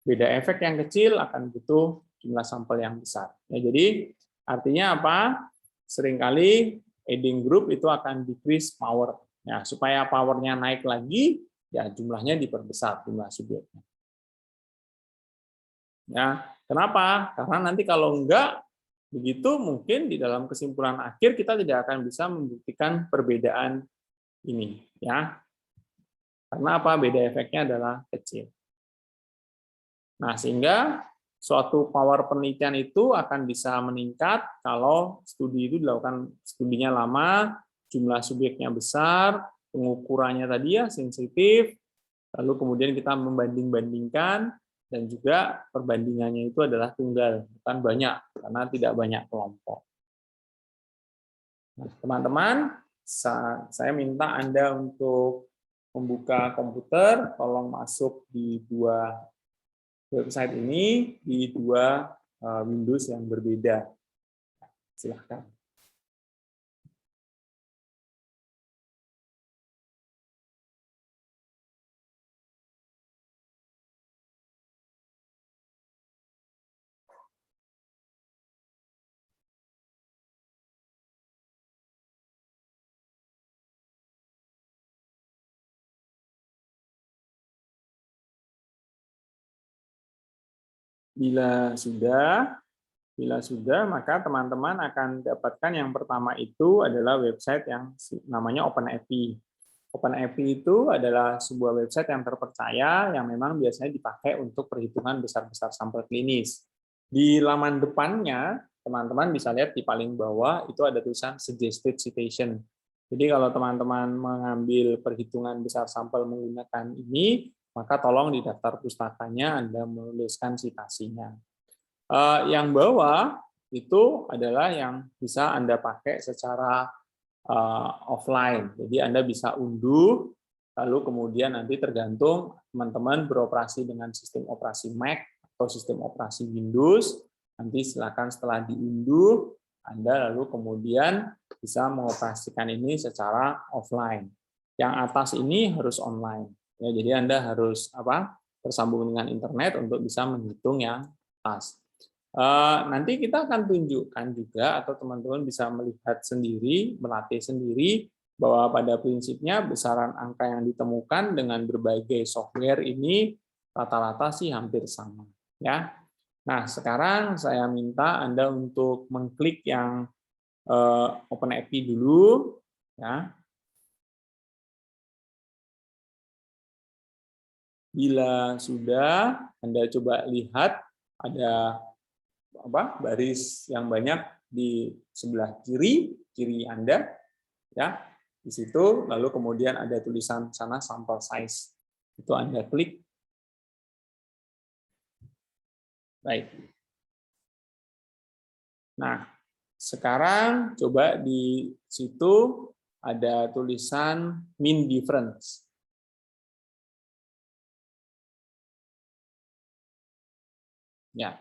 Beda efek yang kecil akan butuh jumlah sampel yang besar. Ya, jadi artinya apa? Seringkali aiding group itu akan decrease power. Ya, supaya powernya naik lagi, ya jumlahnya diperbesar, jumlah subjeknya. Ya, kenapa? Karena nanti kalau enggak, begitu mungkin di dalam kesimpulan akhir kita tidak akan bisa membuktikan perbedaan ini. Ya, karena apa? Beda efeknya adalah kecil. Nah, sehingga suatu power penelitian itu akan bisa meningkat kalau studi itu dilakukan studinya lama, jumlah subjeknya besar, pengukurannya tadi ya sensitif, lalu kemudian kita membanding-bandingkan, dan juga perbandingannya itu adalah tunggal, bukan banyak, karena tidak banyak kelompok. Nah, teman-teman, saya minta Anda untuk membuka komputer, tolong masuk di dua website ini di dua Windows yang berbeda. Silahkan. Bila sudah, maka teman-teman akan dapatkan yang pertama itu adalah website yang namanya OpenAPI. OpenAPI itu adalah sebuah website yang terpercaya yang memang biasanya dipakai untuk perhitungan besar-besar sampel klinis. Di laman depannya, teman-teman bisa lihat di paling bawah itu ada tulisan suggested citation. Jadi kalau teman-teman mengambil perhitungan besar sampel menggunakan ini, maka tolong di daftar pustakanya Anda menuliskan citasinya. Yang bawah itu adalah yang bisa Anda pakai secara offline. Jadi Anda bisa unduh, lalu kemudian nanti tergantung teman-teman beroperasi dengan sistem operasi Mac atau sistem operasi Windows, nanti silakan setelah diunduh, Anda lalu kemudian bisa mengoperasikan ini secara offline. Yang atas ini harus online. Ya, jadi Anda harus tersambung dengan internet untuk bisa menghitung yang atas. Nanti kita akan tunjukkan juga, atau teman-teman bisa melihat sendiri, melatih sendiri, bahwa pada prinsipnya besaran angka yang ditemukan dengan berbagai software ini rata-rata sih hampir sama. Ya. Nah, sekarang saya minta Anda untuk mengklik yang OpenAPI dulu. Ya. Bila sudah, Anda coba lihat ada baris yang banyak di sebelah kiri Anda, ya, di situ, lalu kemudian ada tulisan sana sample size, itu Anda klik. Baik. Nah, sekarang coba di situ ada tulisan mean difference. Ya,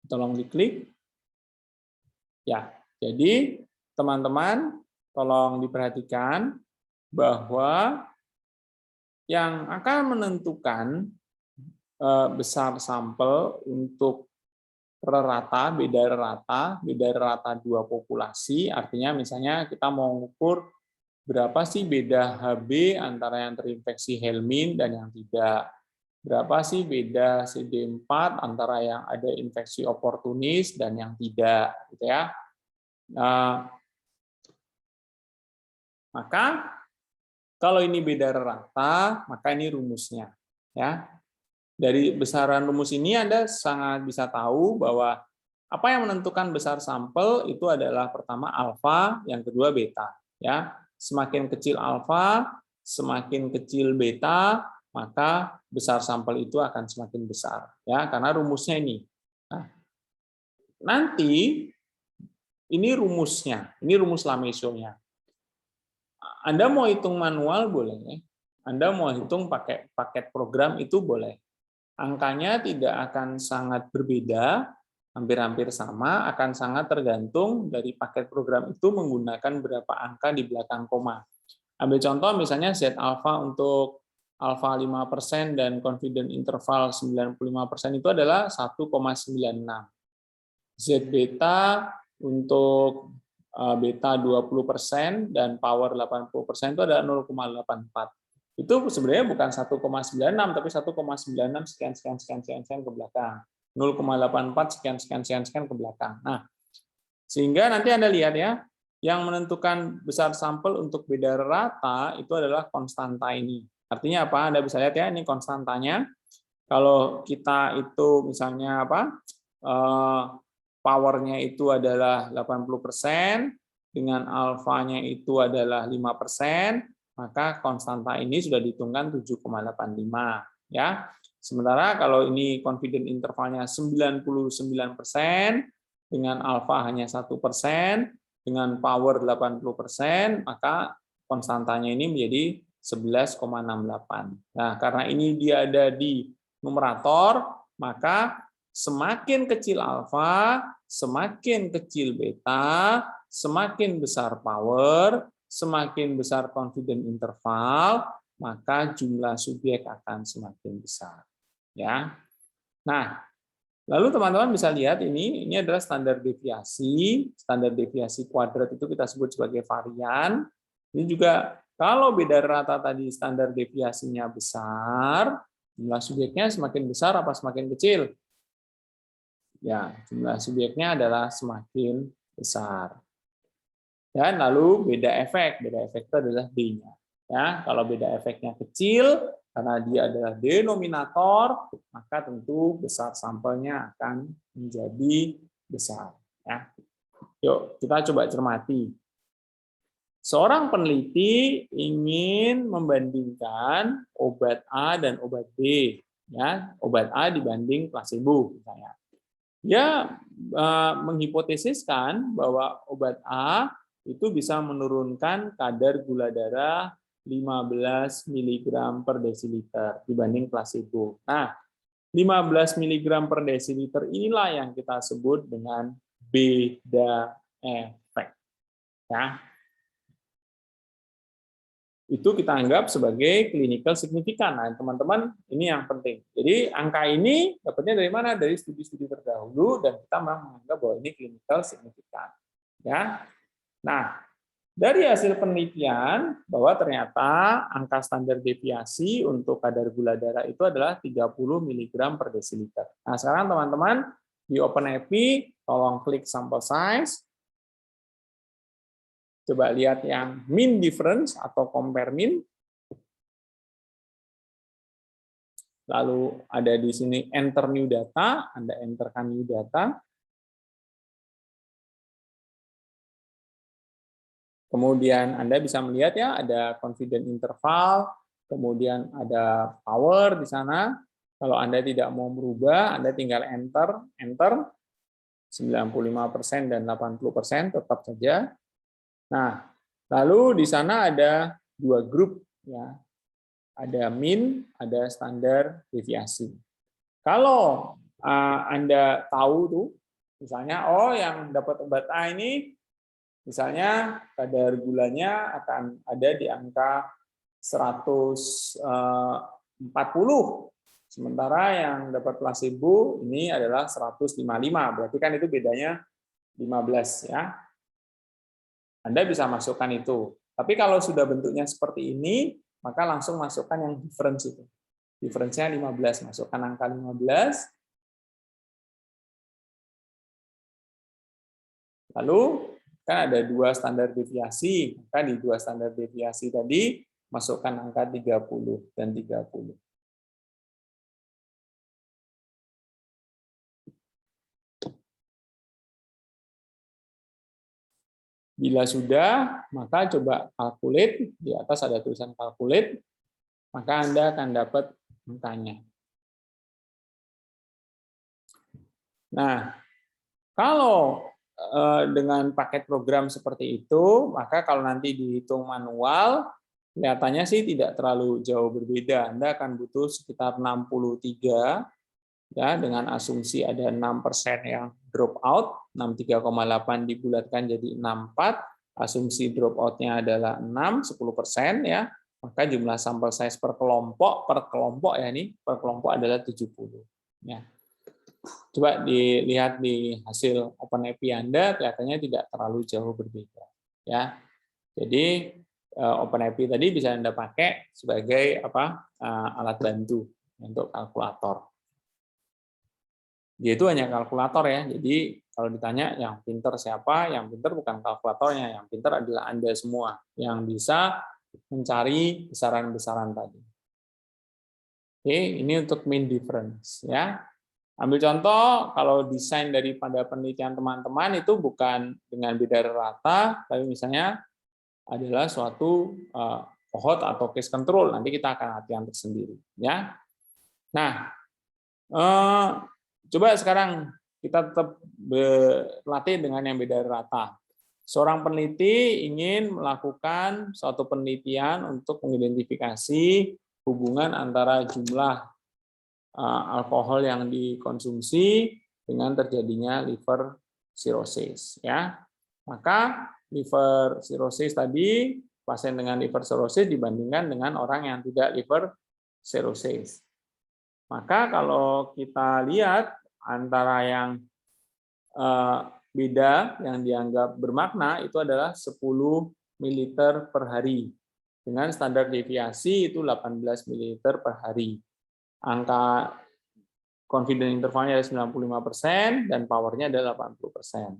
tolong diklik. Ya, jadi teman-teman tolong diperhatikan bahwa yang akan menentukan besar sampel untuk beda rata dua populasi, artinya misalnya kita mau mengukur berapa sih beda HB antara yang terinfeksi Helminth dan yang tidak. Berapa sih beda CD4 antara yang ada infeksi oportunis dan yang tidak, gitu ya. Nah, maka kalau ini beda rata, maka ini rumusnya, ya. Dari besaran rumus ini Anda sangat bisa tahu bahwa apa yang menentukan besar sampel itu adalah pertama alfa, yang kedua beta, ya. Semakin kecil alfa, semakin kecil beta, maka besar sampel itu akan semakin besar, ya, karena rumusnya ini. Nah, nanti ini rumusnya, ini rumus Lamessio-nya. Anda mau hitung manual boleh, Anda mau hitung pakai paket program itu boleh. Angkanya tidak akan sangat berbeda, hampir-hampir sama, akan sangat tergantung dari paket program itu menggunakan berapa angka di belakang koma. Ambil contoh misalnya Z alpha untuk alpha 5% dan confidence interval 95% itu adalah 1,96. Z beta untuk beta 20% dan power 80% itu adalah 0,84. Itu sebenarnya bukan 1,96 tapi 1,96 sekian ke belakang. 0,84 sekian ke belakang. Nah, sehingga nanti Anda lihat ya, yang menentukan besar sampel untuk beda rata itu adalah konstanta ini. Artinya apa? Anda bisa lihat ya, ini konstantanya. Kalau kita itu misalnya powernya itu adalah 80%, dengan alfanya itu adalah 5%, maka konstanta ini sudah dihitungkan 7,85. Ya. Sementara kalau ini confidence intervalnya 99%, dengan alfa hanya 1%, dengan power 80%, maka konstantanya ini menjadi 11,68. Nah, karena ini dia ada di numerator, maka semakin kecil alfa, semakin kecil beta, semakin besar power, semakin besar confidence interval, maka jumlah subjek akan semakin besar. Ya. Nah, lalu teman-teman bisa lihat ini adalah standar deviasi. Standar deviasi kuadrat itu kita sebut sebagai varian. Ini juga kalau beda rata tadi standar deviasinya besar, jumlah subjeknya semakin besar apa semakin kecil? Ya, jumlah subjeknya adalah semakin besar. Dan lalu beda efek itu adalah D-nya. Ya, kalau beda efeknya kecil, karena dia adalah denominator, maka tentu besar sampelnya akan menjadi besar. Ya. Yuk, kita coba cermati. Seorang peneliti ingin membandingkan obat A dan obat B. Ya, obat A dibanding placebo, misalnya. Dia menghipotesiskan bahwa obat A itu bisa menurunkan kadar gula darah 15 mg per desiliter dibanding plasebo. Nah, 15 mg per desiliter inilah yang kita sebut dengan beda efek. Ya, itu kita anggap sebagai clinical signifikan. Nah, teman-teman, ini yang penting. Jadi, angka ini dapatnya dari mana? Dari studi-studi terdahulu, dan kita menganggap bahwa ini clinical signifikan. Ya. Nah, dari hasil penelitian, bahwa ternyata angka standar deviasi untuk kadar gula darah itu adalah 30 mg per desiliter. Nah, sekarang teman-teman, di OpenEpi, tolong klik sample size. Coba lihat yang mean difference atau compare mean. Lalu ada di sini enter new data, Anda enterkan new data. Kemudian Anda bisa melihat ya ada confidence interval, kemudian ada power di sana. Kalau Anda tidak mau merubah, Anda tinggal enter 95% dan 80% tetap saja. Nah, lalu di sana ada dua grup ya. Ada mean, ada standar deviasi. Kalau Anda tahu tuh, misalnya oh yang dapat obat A ini misalnya kadar gulanya akan ada di angka 140, sementara yang dapat placebo ini adalah 155, berarti kan itu bedanya 15 ya. Anda bisa masukkan itu. Tapi kalau sudah bentuknya seperti ini, maka langsung masukkan yang difference itu. Difference-nya 15, masukkan angka 15. Lalu kan ada dua standar deviasi, maka di dua standar deviasi tadi masukkan angka 30 dan 30. Bila sudah, maka coba calculate, di atas ada tulisan calculate, maka Anda akan dapat angkanya. Nah, kalau dengan paket program seperti itu, maka kalau nanti dihitung manual, kelihatannya sih tidak terlalu jauh berbeda. Anda akan butuh sekitar 63 ya, dengan asumsi ada 6% yang drop out, 63,8 dibulatkan jadi 64, asumsi drop out-nya adalah 6, 10% ya, maka jumlah sampel size per kelompok ya ini, per kelompok adalah 70. Ya. Coba dilihat di hasil OpenEpi Anda, kelihatannya tidak terlalu jauh berbeda. Ya, jadi OpenEpi tadi bisa Anda pakai sebagai alat bantu untuk kalkulator. Dia itu hanya kalkulator ya. Jadi kalau ditanya yang pinter siapa, yang pinter bukan kalkulatornya, yang pinter adalah Anda semua yang bisa mencari besaran-besaran tadi. Oke, ini untuk mean difference ya. Ambil contoh, kalau desain daripada penelitian teman-teman itu bukan dengan beda rata, tapi misalnya adalah suatu cohort atau case control. Nanti kita akan latihan tersendiri. Ya. Nah, coba sekarang kita tetap berlatih dengan yang beda rata. Seorang peneliti ingin melakukan suatu penelitian untuk mengidentifikasi hubungan antara jumlah alkohol yang dikonsumsi dengan terjadinya liver cirrhosis ya. Maka liver cirrhosis tadi, pasien dengan liver cirrhosis dibandingkan dengan orang yang tidak liver cirrhosis. Maka kalau kita lihat antara yang beda yang dianggap bermakna itu adalah 10 ml per hari. Dengan standar deviasi itu 18 ml per hari. Angka confidence intervalnya ada 95% dan powernya ada 80%.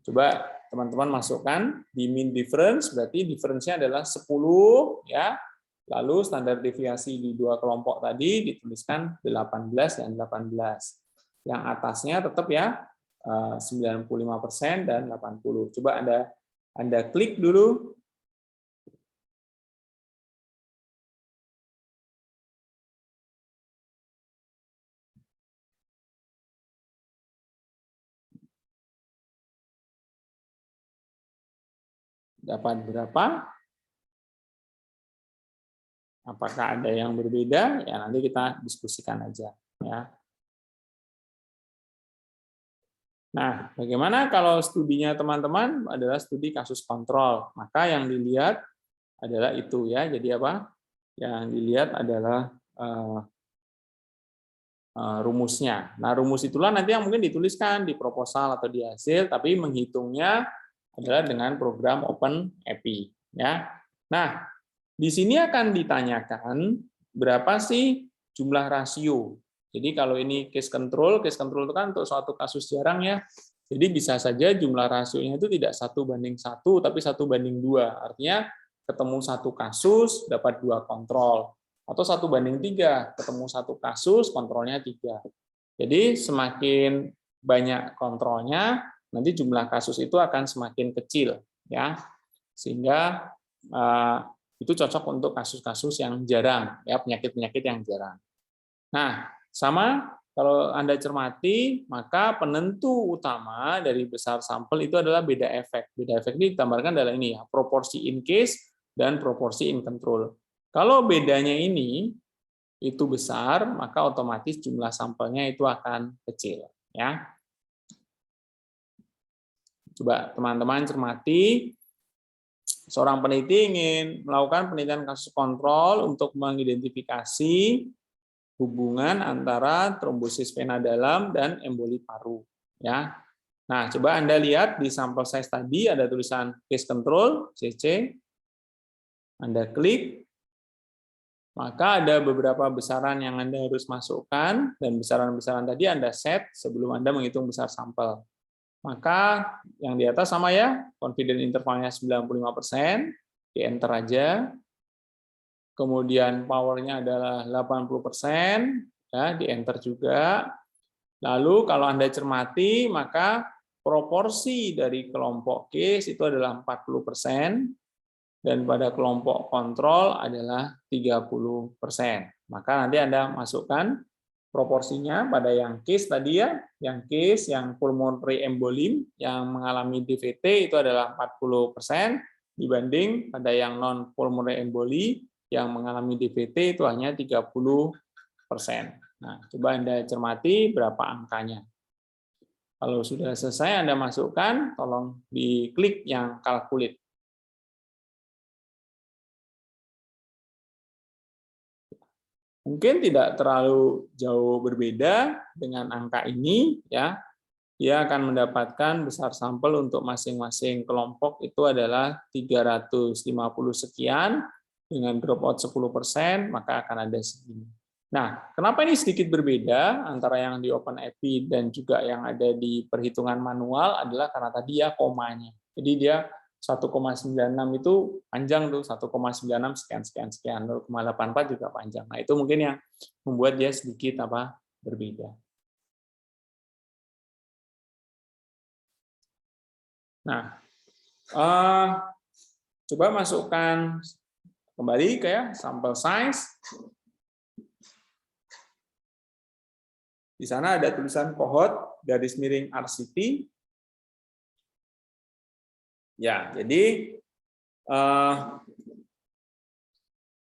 Coba teman-teman masukkan di mean difference, berarti difference-nya adalah 10 ya. Lalu standar deviasi di dua kelompok tadi dituliskan 18 dan 18. Yang atasnya tetap ya 95% dan 80. Coba Anda klik dulu. Dapat berapa? Apakah ada yang berbeda? Ya, nanti kita diskusikan aja. Ya. Nah, bagaimana kalau studinya teman-teman adalah studi kasus kontrol? Maka yang dilihat adalah itu ya. Jadi apa? Yang dilihat adalah rumusnya. Nah, rumus itulah nanti yang mungkin dituliskan di proposal atau di hasil, tapi menghitungnya adalah dengan program OpenAPI. Ya. Nah, di sini akan ditanyakan berapa sih jumlah rasio. Jadi kalau ini case control itu kan untuk suatu kasus jarang ya. Jadi bisa saja jumlah rasionya itu tidak 1:1, tapi 1:2. Artinya ketemu satu kasus dapat 2 kontrol. Atau 1:3, ketemu satu kasus kontrolnya 3. Jadi semakin banyak kontrolnya, nanti jumlah kasus itu akan semakin kecil ya. Sehingga itu cocok untuk kasus-kasus yang jarang ya, penyakit-penyakit yang jarang. Nah, sama kalau Anda cermati, maka penentu utama dari besar sampel itu adalah beda efek. Beda efek ini ditambahkan adalah ini ya, proporsi in case dan proporsi in control. Kalau bedanya ini itu besar, maka otomatis jumlah sampelnya itu akan kecil ya. Coba teman-teman cermati, seorang peneliti ingin melakukan penelitian kasus kontrol untuk mengidentifikasi hubungan antara trombosis vena dalam dan emboli paru ya. Nah, coba Anda lihat di sampel size tadi ada tulisan case control CC. Anda klik, maka ada beberapa besaran yang Anda harus masukkan, dan besaran-besaran tadi Anda set sebelum Anda menghitung besar sampel. Maka yang di atas sama ya, confidence intervalnya 95%, di enter aja. Kemudian powernya adalah 80%, ya, di enter juga. Lalu kalau Anda cermati, maka proporsi dari kelompok case itu adalah 40%, dan pada kelompok kontrol adalah 30%. Maka nanti Anda masukkan proporsinya pada yang case tadi ya, yang case yang pulmonary embolism yang mengalami DVT itu adalah 40% dibanding pada yang non pulmonary emboli yang mengalami DVT itu hanya 30%. Nah, coba Anda cermati berapa angkanya. Kalau sudah selesai Anda masukkan, tolong diklik yang calculate. Mungkin tidak terlalu jauh berbeda dengan angka ini ya. Dia akan mendapatkan besar sampel untuk masing-masing kelompok itu adalah 350 sekian dengan dropout 10%, maka akan ada segini. Nah, kenapa ini sedikit berbeda antara yang di OpenAPI dan juga yang ada di perhitungan manual adalah karena tadi ya komanya. Jadi dia 1,96 itu panjang tuh, 1,96 sekian 0,84 juga panjang. Nah, itu mungkin yang membuat dia sedikit berbeda. Nah, coba masukkan kembali ke sampel size. Di sana ada tulisan cohort garis miring RCT. Ya, jadi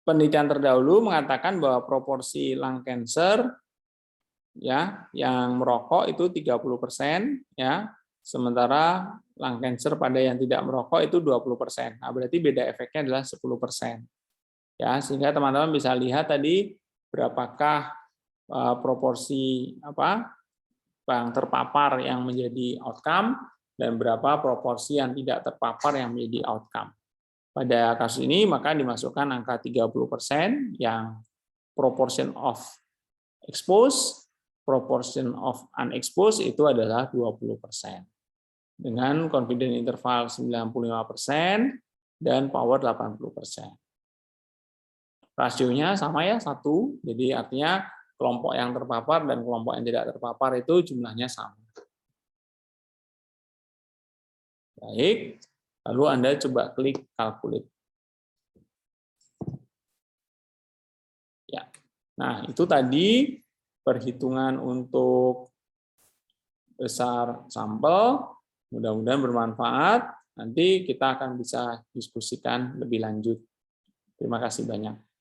penelitian terdahulu mengatakan bahwa proporsi lung cancer ya yang merokok itu 30% ya, sementara lung cancer pada yang tidak merokok itu 20%. Nah, berarti beda efeknya adalah 10%. Ya, sehingga teman-teman bisa lihat tadi berapakah proporsi yang terpapar yang menjadi outcome dan berapa proporsi yang tidak terpapar yang menjadi outcome. Pada kasus ini maka dimasukkan angka 30% yang proportion of exposed, proportion of unexposed itu adalah 20%. Dengan confidence interval 95% dan power 80%. Rasionya sama ya, 1. Jadi artinya kelompok yang terpapar dan kelompok yang tidak terpapar itu jumlahnya sama. Baik, lalu Anda coba klik calculate. Ya. Nah, itu tadi perhitungan untuk besar sampel. Mudah-mudahan bermanfaat. Nanti kita akan bisa diskusikan lebih lanjut. Terima kasih banyak.